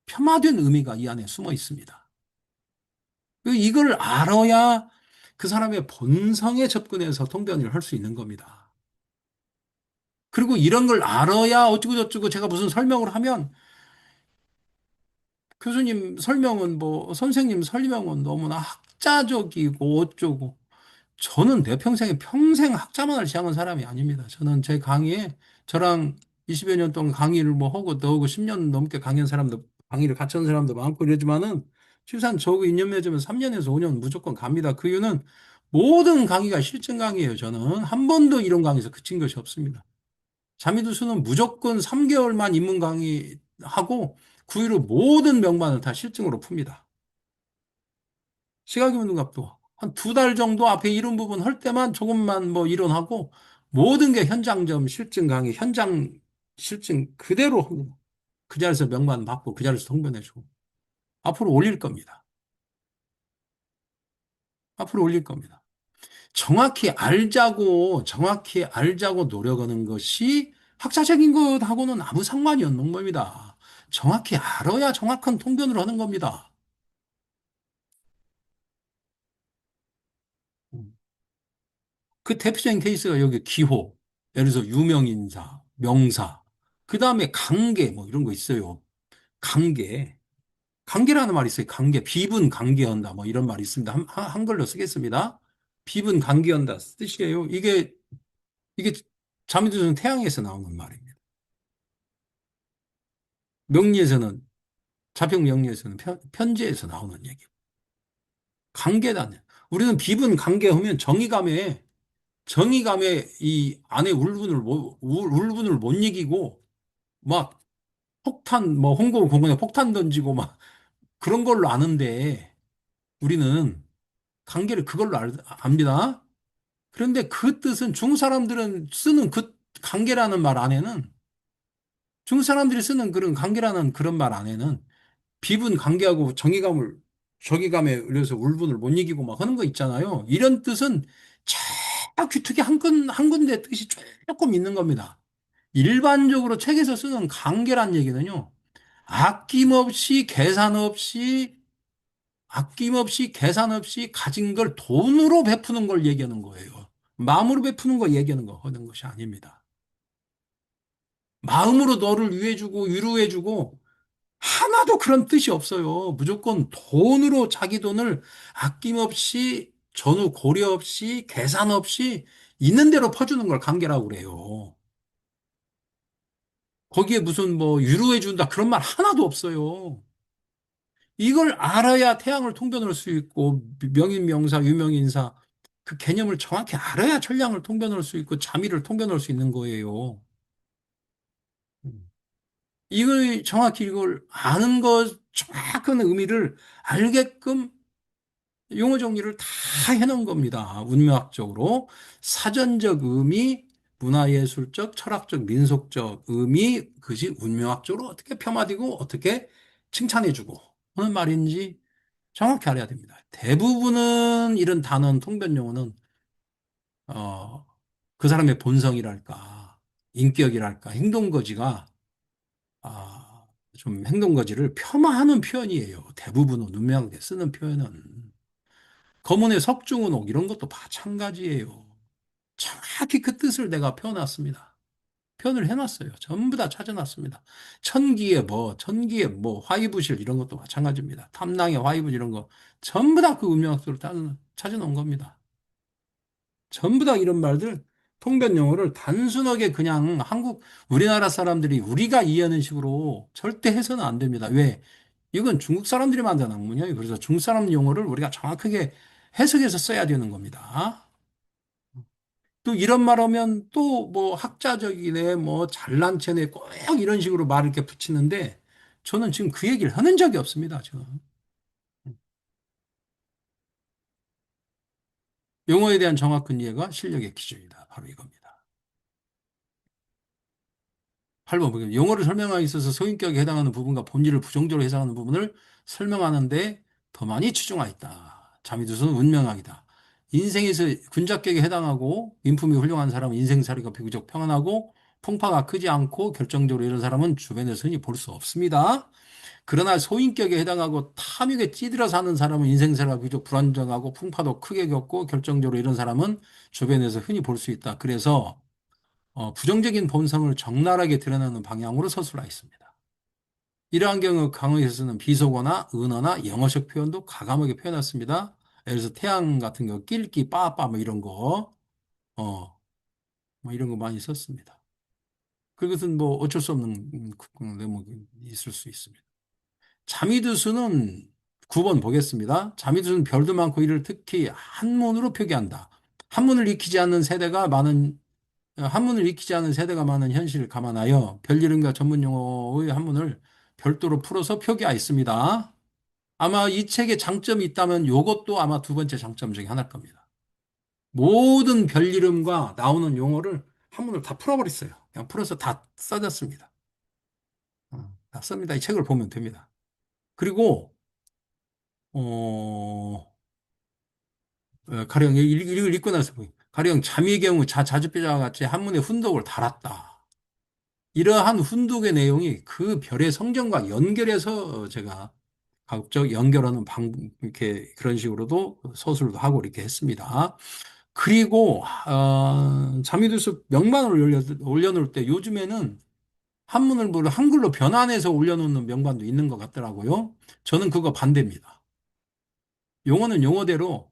폄하된 의미가 이 안에 숨어 있습니다. 이걸 알아야 그 사람의 본성에 접근해서 통변을 할 수 있는 겁니다. 그리고 이런 걸 알아야 어쩌고 저쩌고 제가 무슨 설명을 하면 교수님 설명은 뭐 선생님 설명은 너무나 학자적이고 어쩌고 저는 내 평생에 평생 학자만을 지향한 사람이 아닙니다. 저는 제 강의에 저랑 20여 년 동안 강의를 뭐 하고 더 하고 10년 넘게 강의한 사람도 강의를 같이 한 사람도 많고 이러지만은 최소한 저하고 인연 맺으면 3년에서 5년 무조건 갑니다. 그 이유는 모든 강의가 실전 강의예요. 저는 한 번도 이런 강의에서 그친 것이 없습니다. 자미두수는 무조건 3개월만 입문 강의하고 그 이후로 모든 명반을 다 실증으로 풉니다. 시각이문능갑도 한 2달 정도 앞에 이론 부분 할 때만 조금만 뭐 이론하고 모든 게 현장점 실증 강의, 현장 실증 그대로 합니다. 그 자리에서 명반 받고 그 자리에서 통변해주고 앞으로 올릴 겁니다. 앞으로 올릴 겁니다. 정확히 알자고 노력하는 것이 학자적인 것하고는 아무 상관이 없는 겁니다. 정확히 알아야 정확한 통변을 하는 겁니다. 그 대표적인 케이스가 여기 기호, 예를 들어서 유명인사, 명사, 그 다음에 관계, 뭐 이런 거 있어요. 관계. 관계라는 말이 있어요. 관계. 비분 관계한다. 뭐 이런 말이 있습니다. 한글로 쓰겠습니다. 비분 관계한다. 뜻이에요. 이게 잠재도는 태양에서 나오는 말입니다. 명리에서는, 자평 명리에서는 편지에서 나오는 얘기예요. 관계다네. 우리는 비분 관계하면 정의감에 이 안에 울분을 못 이기고 막 폭탄, 뭐 홍콩 공원에 폭탄 던지고 막 그런 걸로 아는데 우리는 관계를 그걸로 압니다. 그런데 그 뜻은 중국 사람들은 쓰는 그 관계라는 말 안에는 중국 사람들이 쓰는 그런 관계라는 그런 말 안에는 비분 관계하고 정의감에 의해서 울분을 못 이기고 막 하는 거 있잖아요. 이런 뜻은 쫙 귀특이 한 군데 뜻이 조금 있는 겁니다. 일반적으로 책에서 쓰는 관계란 얘기는요. 아낌없이 계산 없이 계산 없이 가진 걸 돈으로 베푸는 걸 얘기하는 거예요. 마음으로 베푸는 거 얘기하는 거 하는 것이 아닙니다. 마음으로 너를 위해주고 위로해주고 하나도 그런 뜻이 없어요. 무조건 돈으로 자기 돈을 아낌없이 전후 고려 없이 계산 없이 있는 대로 퍼주는 걸 관계라고 그래요. 거기에 무슨 뭐 위로해준다 그런 말 하나도 없어요. 이걸 알아야 태양을 통변할 수 있고 명인 명사 유명인사 그 개념을 정확히 알아야 천량을 통변할 수 있고 자미를 통변할 수 있는 거예요. 이걸 아는 것 정확한 의미를 알게끔 용어 정리를 다 해놓은 겁니다. 운명학적으로 사전적 의미, 문화예술적, 철학적, 민속적 의미 그것이 운명학적으로 어떻게 폄하되고 어떻게 칭찬해주고 하는 말인지 정확히 알아야 됩니다. 대부분은 이런 단언 통변 용어는 어, 그 사람의 본성이랄까, 인격이랄까, 행동거지가 좀 행동거지를 폄하하는 표현이에요. 대부분은 운명하게 쓰는 표현은. 검은의 석중은옥 이런 것도 마찬가지예요. 정확히 그 뜻을 내가 표현했습니다. 표현을 해놨어요. 전부 다 찾아놨습니다. 천기의 뭐, 화이부실 이런 것도 마찬가지입니다. 탐낭의 화이부실 이런 거 전부 다 그 음력학도를 찾아놓은 겁니다. 전부 다 이런 말들, 통변 용어를 단순하게 그냥 우리나라 사람들이 우리가 이해하는 식으로 절대 해서는 안 됩니다. 왜? 이건 중국 사람들이 만든 학문이에요. 그래서 중국 사람 용어를 우리가 정확하게 해석해서 써야 되는 겁니다. 또 이런 말 하면 또 뭐 학자적이네, 뭐 잘난 체네, 꼭 이런 식으로 말을 이렇게 붙이는데 저는 지금 그 얘기를 하는 적이 없습니다. 저는. 용어에 대한 정확한 이해가 실력의 기준이다. 바로 이겁니다. 8번 보겠습니다. 용어를 설명하기 있어서 소인격에 해당하는 부분과 본질을 부정적으로 해석하는 부분을 설명하는데 더 많이 치중하였다. 자미두수는 운명학이다. 인생에서 군자격에 해당하고 인품이 훌륭한 사람은 인생살이가 비교적 평안하고 풍파가 크지 않고 결정적으로 이런 사람은 주변에서 흔히 볼 수 없습니다. 그러나 소인격에 해당하고 탐욕에 찌들어 사는 사람은 인생살이가 비교적 불안정하고 풍파도 크게 겪고 결정적으로 이런 사람은 주변에서 흔히 볼 수 있다. 그래서 부정적인 본성을 적나라하게 드러내는 방향으로 서술하였습니다. 이러한 경우 강의에서는 비속어나 은어나 영어식 표현도 가감하게 표현했습니다. 예를 들어서 태양 같은 경우 낄끼, 빠빠 뭐 이런 거, 뭐 이런 거 많이 썼습니다. 그것은 뭐 어쩔 수 없는 대목이 있을 수 있습니다. 자미두수는 9번 보겠습니다. 자미두수는 별도 많고 이를 특히 한문으로 표기한다. 한문을 익히지 않은 세대가 많은 현실을 감안하여 별이름과 전문 용어의 한문을 별도로 풀어서 표기하였습니다. 아마 이 책에 장점이 있다면 이것도 아마 두 번째 장점 중에 하나일 겁니다. 모든 별이름과 나오는 용어를 한문으로 다 풀어버렸어요. 그냥 풀어서 다 써졌습니다. 다 씁니다. 이 책을 보면 됩니다. 그리고 가령 읽고 나서 가령 잠의 경우 자주뼈자와 같이 한문의 훈독을 달았다. 이러한 훈독의 내용이 그 별의 성경과 연결해서 제가 가급적 연결하는 이렇게 그런 식으로도 서술도 하고 이렇게 했습니다. 그리고 자미두수 명반을 올려놓을 때 요즘에는 한문을 뭐 한글로 변환해서 올려놓는 명반도 있는 것 같더라고요. 저는 그거 반대입니다. 용어는 용어대로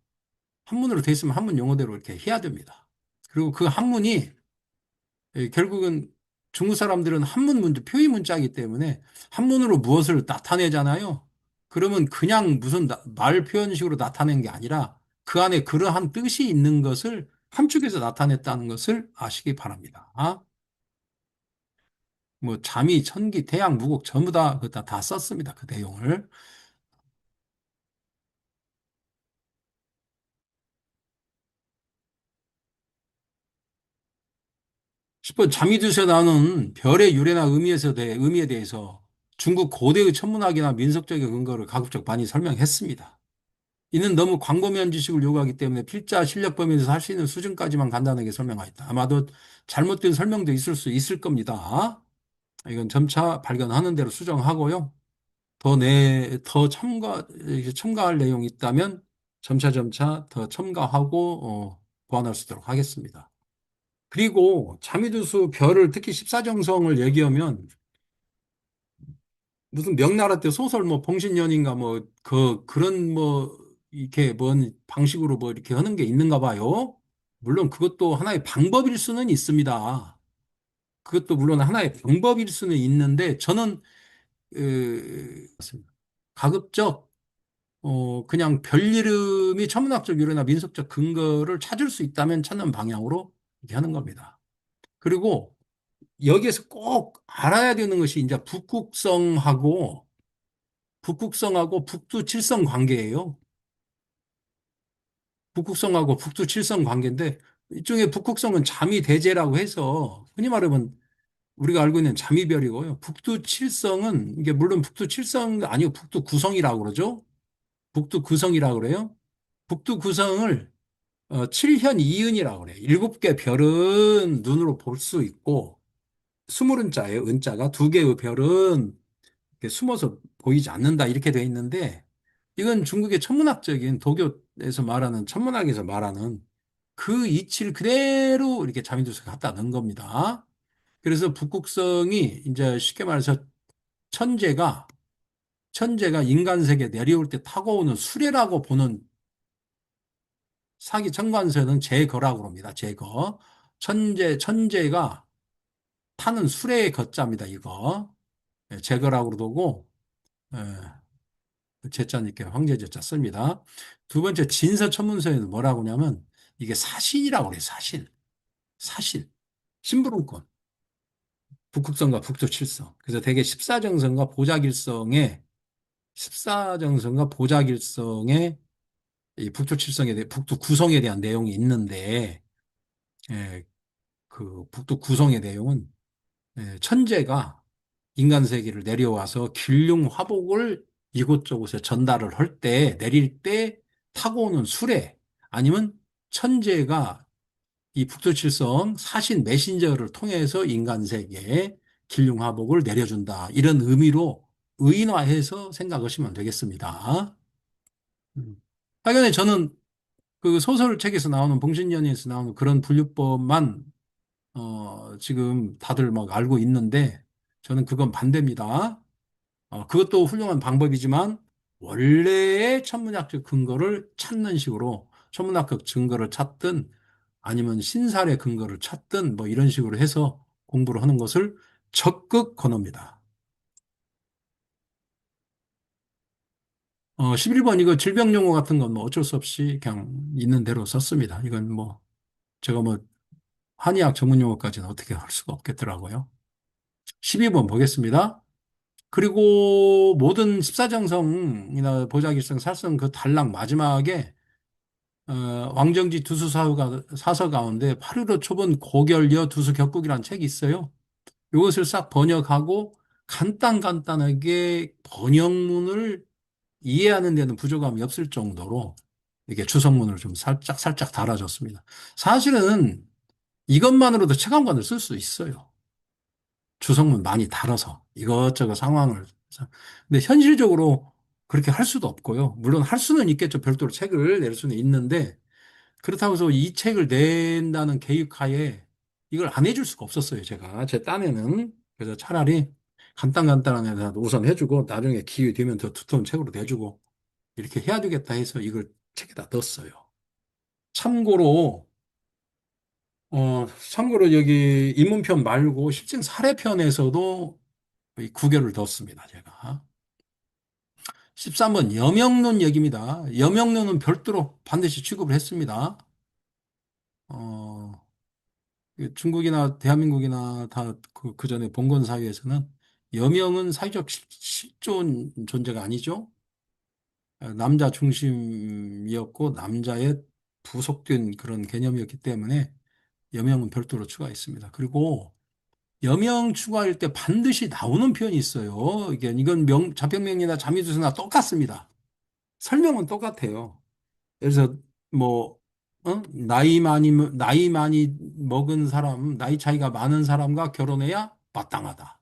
한문으로 돼 있으면 한문 용어대로 이렇게 해야 됩니다. 그리고 그 한문이 결국은 중국 사람들은 한문 문자, 표의 문자이기 때문에 한문으로 무엇을 나타내잖아요. 그러면 그냥 무슨 말 표현식으로 나타낸 게 아니라 그 안에 그러한 뜻이 있는 것을 함축해서 나타냈다는 것을 아시기 바랍니다. 뭐 잠이, 천기, 태양, 무곡 전부 다 썼습니다. 그 내용을. 10번 잠이두서 나오는 별의 유래나 의미에 대해서 중국 고대의 천문학이나 민속적인 근거를 가급적 많이 설명했습니다. 이는 너무 광범위한 지식을 요구하기 때문에 필자 실력 범위에서 할 수 있는 수준까지만 간단하게 설명하였다. 아마도 잘못된 설명도 있을 수 있을 겁니다. 이건 점차 발견하는 대로 수정하고요. 더 첨가할 내용이 있다면 점차 더 첨가하고 보완할 수 있도록 하겠습니다. 그리고 자미두수 별을 특히 십사정성을 얘기하면 무슨 명나라 때 소설 뭐 봉신연인가 뭐 그런 뭐 이렇게 뭔 방식으로 뭐 이렇게 하는 게 있는가 봐요. 물론 그것도 하나의 방법일 수는 있습니다. 그것도 물론 하나의 방법일 수는 있는데 저는 맞습니다. 가급적 그냥 별 이름이 천문학적 유래나 민속적 근거를 찾을 수 있다면 찾는 방향으로 이렇게 하는 겁니다. 그리고 여기에서 꼭 알아야 되는 것이 이제 북극성하고 북두칠성 관계예요. 북극성하고 북두칠성 관계인데 일종의 북극성은 잠이대제라고 해서 흔히 말하면 우리가 알고 있는 잠이별이고요. 북두칠성은 이게 물론 북두칠성 아니고 북두구성이라고 그러죠. 북두구성이라고 그래요. 북두구성을 칠현 이은이라고 그래요. 일곱 개 별은 눈으로 볼 수 있고 스물은자예요. 은자가 두 개의 별은 이렇게 숨어서 보이지 않는다 이렇게 돼 있는데 이건 중국의 천문학적인 도교에서 말하는 천문학에서 말하는 그 이치를 그대로 이렇게 자민두석에 갖다 넣은 겁니다. 그래서 북극성이 이제 쉽게 말해서 천재가 천재가 인간 세계에 내려올 때 타고 오는 수레라고 보는 사기 천관서는 제거라고 합니다. 제거. 천재가 타는 수레의 거자입니다. 이거. 예, 제거라고 그러고, 제자는 이렇게 황제 제자 씁니다. 두 번째 진서천문서에는 뭐라고 하냐면 이게 사신이라고 그래요. 사신. 사신. 심부름권. 북극성과 북두칠성. 그래서 대개 십사정성과 보자길성의 이 북두칠성에 대해 북두구성에 대한 내용이 있는데, 예, 그 북두구성의 내용은 천재가 인간 세계를 내려와서 길흉 화복을 이곳저곳에 전달을 할 때, 내릴 때 타고 오는 수레, 아니면 천재가 이 북두칠성 사신 메신저를 통해서 인간 세계에 길흉 화복을 내려준다. 이런 의미로 의인화해서 생각하시면 되겠습니다. 하여간에 저는 그 소설책에서 나오는 봉신연의에서 나오는 그런 분류법만 지금 다들 막 알고 있는데 저는 그건 반대입니다. 그것도 훌륭한 방법이지만 원래의 천문학적 근거를 찾는 식으로 천문학적 증거를 찾든 아니면 신살의 근거를 찾든 뭐 이런 식으로 해서 공부를 하는 것을 적극 권합니다. 11번 이거 질병 용어 같은 건 뭐 어쩔 수 없이 그냥 있는 대로 썼습니다. 이건 뭐 제가 뭐 한의학 전문 용어까지는 어떻게 할 수가 없겠더라고요. 12번 보겠습니다. 그리고 모든 십사정성이나 보자길성, 살성 그 단락 마지막에 왕정지 두수 사서 가운데 8.15 초본 고결여 두수 격국이라는 책이 있어요. 이것을 싹 번역하고 간단하게 번역문을 이해하는 데는 부족함이 없을 정도로 이렇게 주석문을 좀 살짝 달아줬습니다. 사실은 이것만으로도 체감관을 쓸 수 있어요. 주석문 많이 달아서 이것저것 상황을. 근데 현실적으로 그렇게 할 수도 없고요. 물론 할 수는 있겠죠. 별도로 책을 낼 수는 있는데 그렇다고 해서 이 책을 낸다는 계획하에 이걸 안 해줄 수가 없었어요. 제가 제 딴에는. 그래서 차라리 간단한 애들 우선 해주고 나중에 기회 되면 더 두터운 책으로 내주고 이렇게 해야 되겠다 해서 이걸 책에다 넣었어요. 참고로 참고로 여기 입문편 말고 실증 사례편에서도 이 구결을 뒀습니다, 제가. 13번 여명론 얘기입니다. 여명론은 별도로 반드시 취급을 했습니다. 어, 중국이나 대한민국이나 다 그 전에 봉건 사회에서는 여명은 사회적 실존 존재가 아니죠. 남자 중심이었고 남자의 부속된 그런 개념이었기 때문에 여명은 별도로 추가했습니다. 그리고 여명 추가할 때 반드시 나오는 표현이 있어요. 이건 자평명이나 자미두서나 똑같습니다. 설명은 똑같아요. 그래서 뭐 나이 많이 먹은 사람, 나이 차이가 많은 사람과 결혼해야 마땅하다.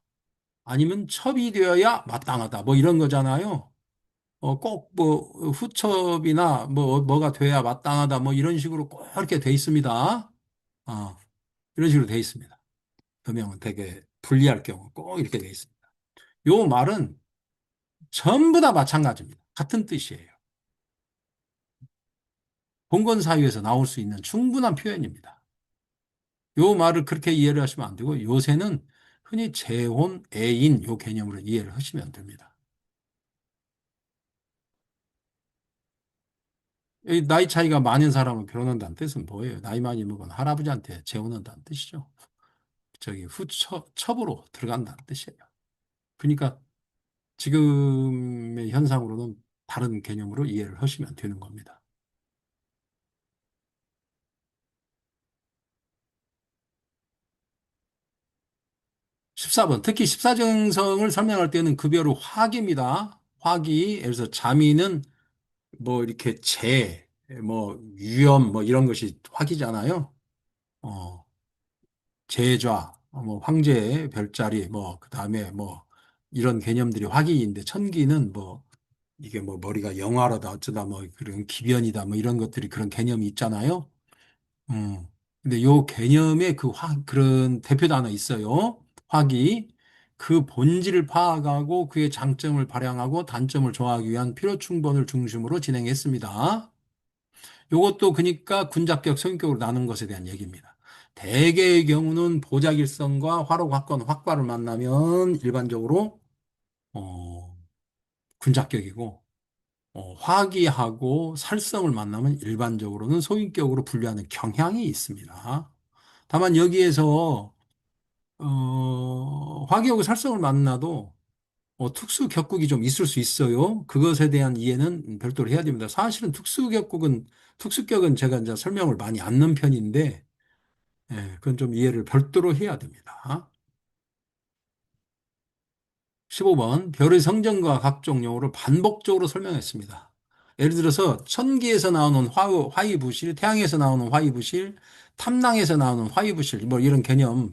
아니면 첩이 되어야 마땅하다. 뭐 이런 거잖아요. 꼭 뭐 후첩이나 뭐가 돼야 마땅하다. 뭐 이런 식으로 꼭 이렇게 돼 있습니다. 어, 이런 식으로 돼 있습니다. 여명은 되게 불리할 경우 꼭 이렇게 돼 있습니다. 요 말은 전부 다 마찬가지입니다. 같은 뜻이에요. 봉건사유에서 나올 수 있는 충분한 표현입니다. 요 말을 그렇게 이해를 하시면 안 되고 요새는 흔히 재혼, 애인 요 개념으로 이해를 하시면 됩니다. 이 나이 차이가 많은 사람을 결혼한다는 뜻은 뭐예요? 나이 많이 먹은 할아버지한테 재혼한다는 뜻이죠. 저기 첩으로 들어간다는 뜻이에요. 그러니까 지금의 현상으로는 다른 개념으로 이해를 하시면 되는 겁니다. 14번. 특히 십사정성을 설명할 때는 급여로 화기입니다. 화기. 예를 들어서 자미는 뭐 이렇게 뭐 위험, 뭐 이런 것이 화기잖아요. 어, 제좌, 뭐 황제 별자리, 뭐 그다음에 뭐 이런 개념들이 화기인데 천기는 뭐 이게 뭐 머리가 영화로다 어쩌다 뭐 그런 기변이다 뭐 이런 것들이 그런 개념이 있잖아요. 음. 근데 요 개념에 그런 대표 단어 있어요. 화기. 그 본질을 파악하고 그의 장점을 발扬하고 단점을 정하기 위한 필요 충분을 중심으로 진행했습니다. 요것도 그러니까 군자격, 성격으로 나눈 것에 대한 얘기입니다. 대개의 경우는 보자길성과 화로학권, 확과를 만나면 일반적으로 군자격이고 화기하고 살성을 만나면 일반적으로는 소인격으로 분류하는 경향이 있습니다. 다만 여기에서 화기하고 살성을 만나도 특수 격국이 좀 있을 수 있어요. 그것에 대한 이해는 별도로 해야 됩니다. 사실은 특수격은 제가 이제 설명을 많이 안 넣은 편인데, 예, 그건 좀 이해를 별도로 해야 됩니다. 15번, 별의 성정과 각종 용어를 반복적으로 설명했습니다. 예를 들어서 천기에서 나오는 화이부실, 태양에서 나오는 화이부실, 탐낭에서 나오는 화이부실, 뭐 이런 개념.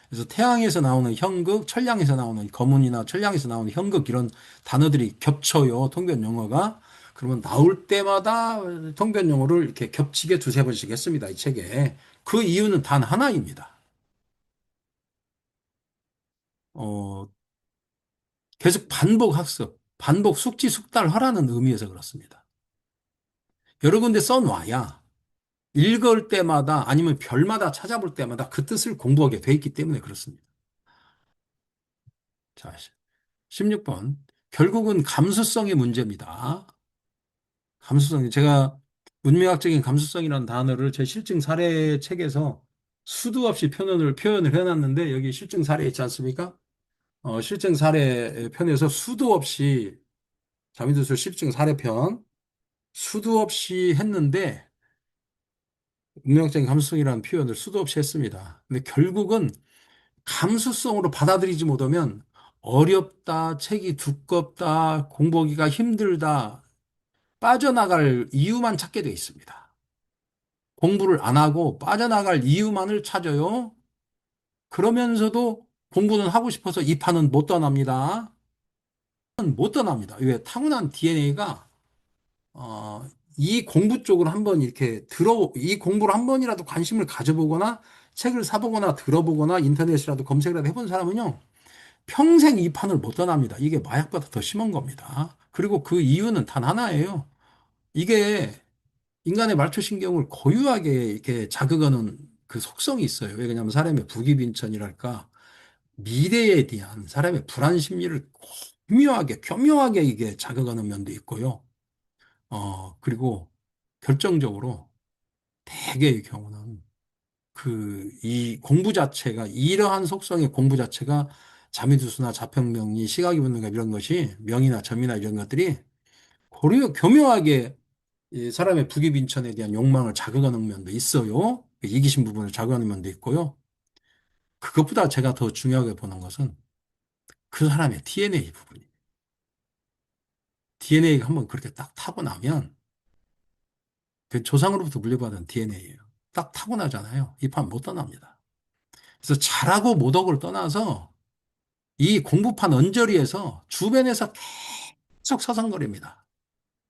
그래서 태양에서 나오는 형극, 천량에서 나오는 거문이나 천량에서 나오는 형극 이런 단어들이 겹쳐요. 통변 용어가. 그러면 나올 때마다 통변 용어를 이렇게 겹치게 두세 번씩 했습니다. 이 책에. 그 이유는 단 하나입니다. 어, 계속 반복 학습, 반복 숙지 숙달하라는 의미에서 그렇습니다. 여러 군데 써놔야 읽을 때마다 아니면 별마다 찾아볼 때마다 그 뜻을 공부하게 돼 있기 때문에 그렇습니다. 자, 16번. 결국은 감수성의 문제입니다. 감수성. 제가 문맥학적인 감수성이라는 단어를 제 실증 사례 책에서 수도 없이 표현을 해놨는데 여기 실증 사례 있지 않습니까? 실증 사례 편에서 수도 없이 자미도서 실증 사례편 수도 없이 했는데 운명적인 감수성이라는 표현을 수도 없이 했습니다. 근데 결국은 감수성으로 받아들이지 못하면 어렵다, 책이 두껍다, 공부하기가 힘들다, 빠져나갈 이유만 찾게 돼 있습니다. 공부를 안 하고 빠져나갈 이유만을 찾아요. 그러면서도 공부는 하고 싶어서 이 판은 못 떠납니다. 못 떠납니다. 왜? 타고난 DNA가 어, 이 공부 쪽으로 한번 이 공부를 한 번이라도 관심을 가져보거나 책을 사보거나 들어보거나 인터넷이라도 검색이라도 해본 사람은요, 평생 이 판을 못 떠납니다. 이게 마약보다 더 심한 겁니다. 그리고 그 이유는 단 하나예요. 이게 인간의 말초신경을 고유하게 이렇게 자극하는 그 속성이 있어요. 왜냐하면 사람의 부기빈천이랄까, 미래에 대한 사람의 불안 심리를 교묘하게 이게 자극하는 면도 있고요. 그리고 결정적으로 대개의 경우는 이 공부 자체가, 이러한 속성의 공부 자체가 자미두수나 자평명리, 시각이분능가 이런 것이, 명이나 점이나 이런 것들이 교묘하게 이 사람의 부기빈천에 대한 욕망을 자극하는 면도 있어요. 이기심 부분을 자극하는 면도 있고요. 그것보다 제가 더 중요하게 보는 것은 그 사람의 DNA 부분이에요. DNA가 한번 그렇게 딱 타고나면 그 조상으로부터 물려받은 DNA예요. 딱 타고나잖아요. 이 판 못 떠납니다. 그래서 잘하고 못하고를 떠나서 이 공부판 언저리에서 주변에서 계속 서성거립니다.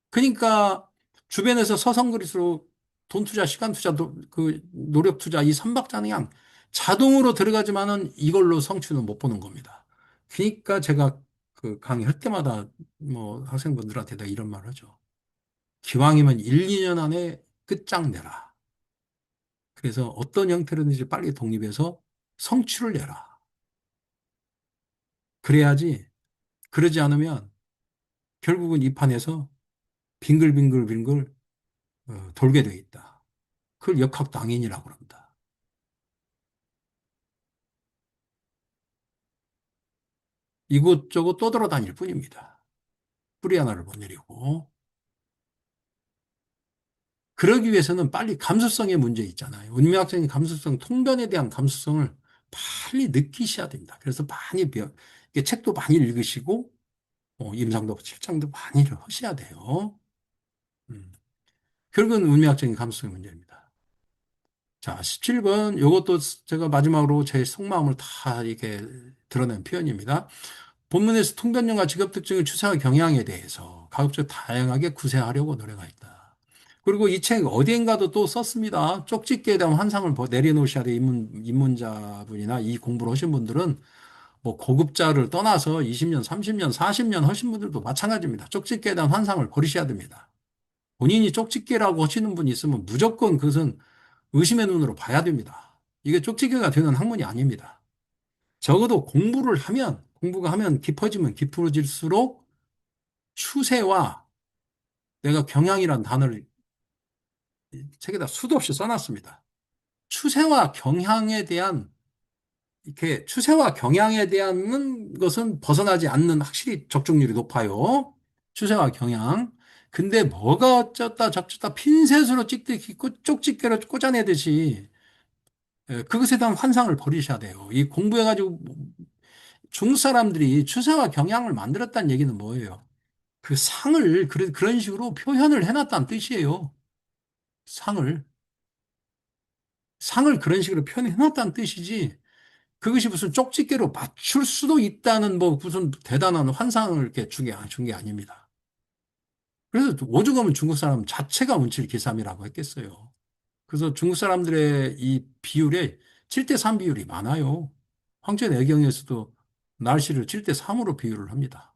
그러니까 주변에서 서성거릴수록 돈 투자, 시간 투자, 그 노력 투자 이 삼박자는 자동으로 들어가지만은 이걸로 성취는 못 보는 겁니다. 그러니까 제가 그 강의할 때마다 뭐 학생분들한테 다 이런 말을 하죠. 기왕이면 1, 2년 안에 끝장내라. 그래서 어떤 형태로든지 빨리 독립해서 성취를 내라. 그래야지, 그러지 않으면 결국은 이 판에서 빙글빙글 돌게 돼 있다. 그걸 역학당연이라고 그럽니다. 이곳저곳 떠돌아다닐 뿐입니다. 뿌리 하나를 못 내리고. 그러기 위해서는 빨리 감수성의 문제 있잖아요. 운명학적인 감수성, 통변에 대한 감수성을 빨리 느끼셔야 됩니다. 그래서 이게 책도 많이 읽으시고, 임상도, 실장도 많이 하셔야 돼요. 음. 결국은 운명학적인 감수성의 문제입니다. 자, 17번. 이것도 제가 마지막으로 제 속마음을 다 이렇게 드러낸 표현입니다. 본문에서 통변형과 직업 특징의 추세와 경향에 대해서 가급적 다양하게 구세하려고 노력하 있다. 그리고 이 책 어디엔가도 또 썼습니다. 쪽집게에 대한 환상을 내려놓으셔야 돼. 입문자분이나 이 공부를 하신 분들은 뭐 고급자를 떠나서 20년, 30년, 40년 하신 분들도 마찬가지입니다. 쪽집게에 대한 환상을 버리셔야 됩니다. 본인이 쪽집게라고 하시는 분이 있으면 무조건 그것은 의심의 눈으로 봐야 됩니다. 이게 쪽집게가 되는 학문이 아닙니다. 적어도 공부가 하면 깊어지면 깊어질수록 추세와 내가 경향이란 단어를 책에다 수도 없이 써놨습니다. 추세와 경향에 대한 이렇게 추세와 경향에 대한 것은 벗어나지 않는 확실히 적중률이 높아요. 추세와 경향. 근데 뭐가 어쩌다 저쩌다 핀셋으로 찍듯이 쪽집게로 꽂아내듯이 그것에 대한 환상을 버리셔야 돼요. 이 공부해가지고 중국 사람들이 추세와 경향을 만들었다는 얘기는 뭐예요? 그 상을 그런 식으로 표현을 해놨다는 뜻이에요. 상을. 상을 그런 식으로 표현해놨다는 뜻이지. 그것이 무슨 쪽집게로 맞출 수도 있다는 뭐 무슨 대단한 환상을 이렇게 준 게 아닙니다. 그래서 오죽하면 중국 사람 자체가 운칠기삼이라고 했겠어요. 그래서 중국 사람들의 이 비율에 7대3 비율이 많아요. 황제내경에서도 날씨를 7대3으로 비율을 합니다.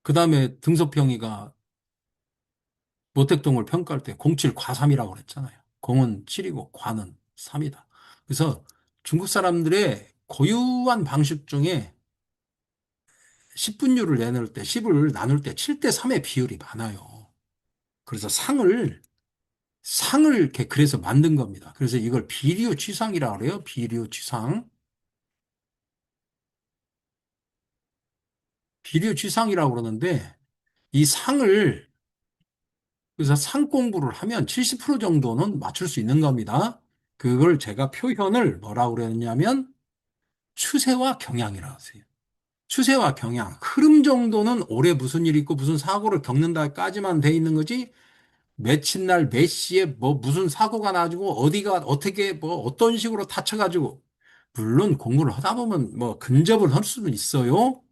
그 다음에 등소평이가 노택동을 평가할 때 07 과삼이라고 그랬잖아요. 공은 7이고 과는 3이다. 그래서 중국 사람들의 고유한 방식 중에 10분율을 내놓을 때, 10을 나눌 때 7대3의 비율이 많아요. 그래서 상을 이렇게 그래서 만든 겁니다. 그래서 이걸 비류취상이라고 그래요. 비류취상. 비류취상이라고 그러는데 이 상을 그래서 상 공부를 하면 70% 정도는 맞출 수 있는 겁니다. 그걸 제가 표현을 뭐라고 그랬냐면 추세와 경향이라고 했어요. 추세와 경향, 흐름 정도는 올해 무슨 일이 있고 무슨 사고를 겪는다까지만 돼 있는 거지 며칠 날 몇 시에 뭐 무슨 사고가 나가지고 어디가 어떻게 뭐 어떤 식으로 다쳐가지고 물론 공부를 하다 보면 뭐 근접을 할 수는 있어요.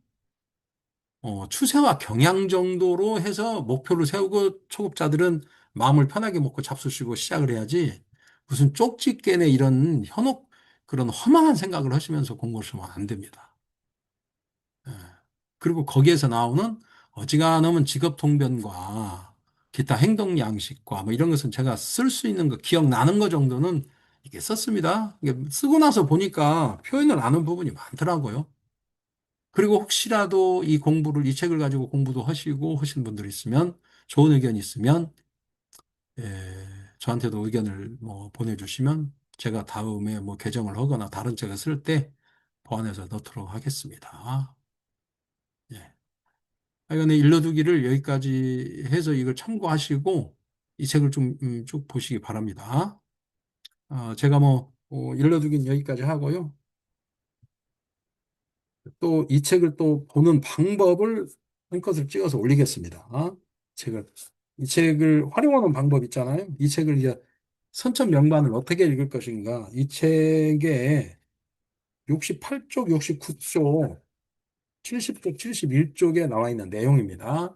추세와 경향 정도로 해서 목표를 세우고 초급자들은 마음을 편하게 먹고 잡수시고 시작을 해야지 무슨 쪽집게네 이런 그런 허망한 생각을 하시면서 공부를 하시면 안 됩니다. 예. 그리고 거기에서 나오는 어지간하면 직업 통변과 기타 행동 양식과 뭐 이런 것은 제가 쓸 수 있는 거 기억나는 거 정도는 이게 썼습니다. 이게 쓰고 나서 보니까 표현을 아는 부분이 많더라고요. 그리고 혹시라도 이 책을 가지고 공부도 하시고 하신 분들 있으면 좋은 의견 있으면 저한테도 의견을 뭐 보내주시면 제가 다음에 뭐 개정을 하거나 다른 책을 쓸 때 보완해서 넣도록 하겠습니다. 예. 하여간에 일러두기를 여기까지 해서 이걸 참고하시고 이 책을 좀 쭉 보시기 바랍니다. 제가 뭐 일러두기는 여기까지 하고요. 또 이 책을 또 보는 방법을 한 컷을 찍어서 올리겠습니다. 이 책을 활용하는 방법 있잖아요. 이 책을 이제 선천명반을 어떻게 읽을 것인가. 이 책에 68쪽, 69쪽, 70쪽, 71쪽에 나와 있는 내용입니다.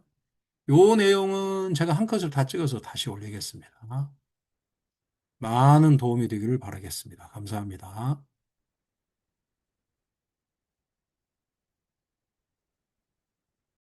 요 내용은 제가 한 컷을 다 찍어서 다시 올리겠습니다. 많은 도움이 되기를 바라겠습니다. 감사합니다.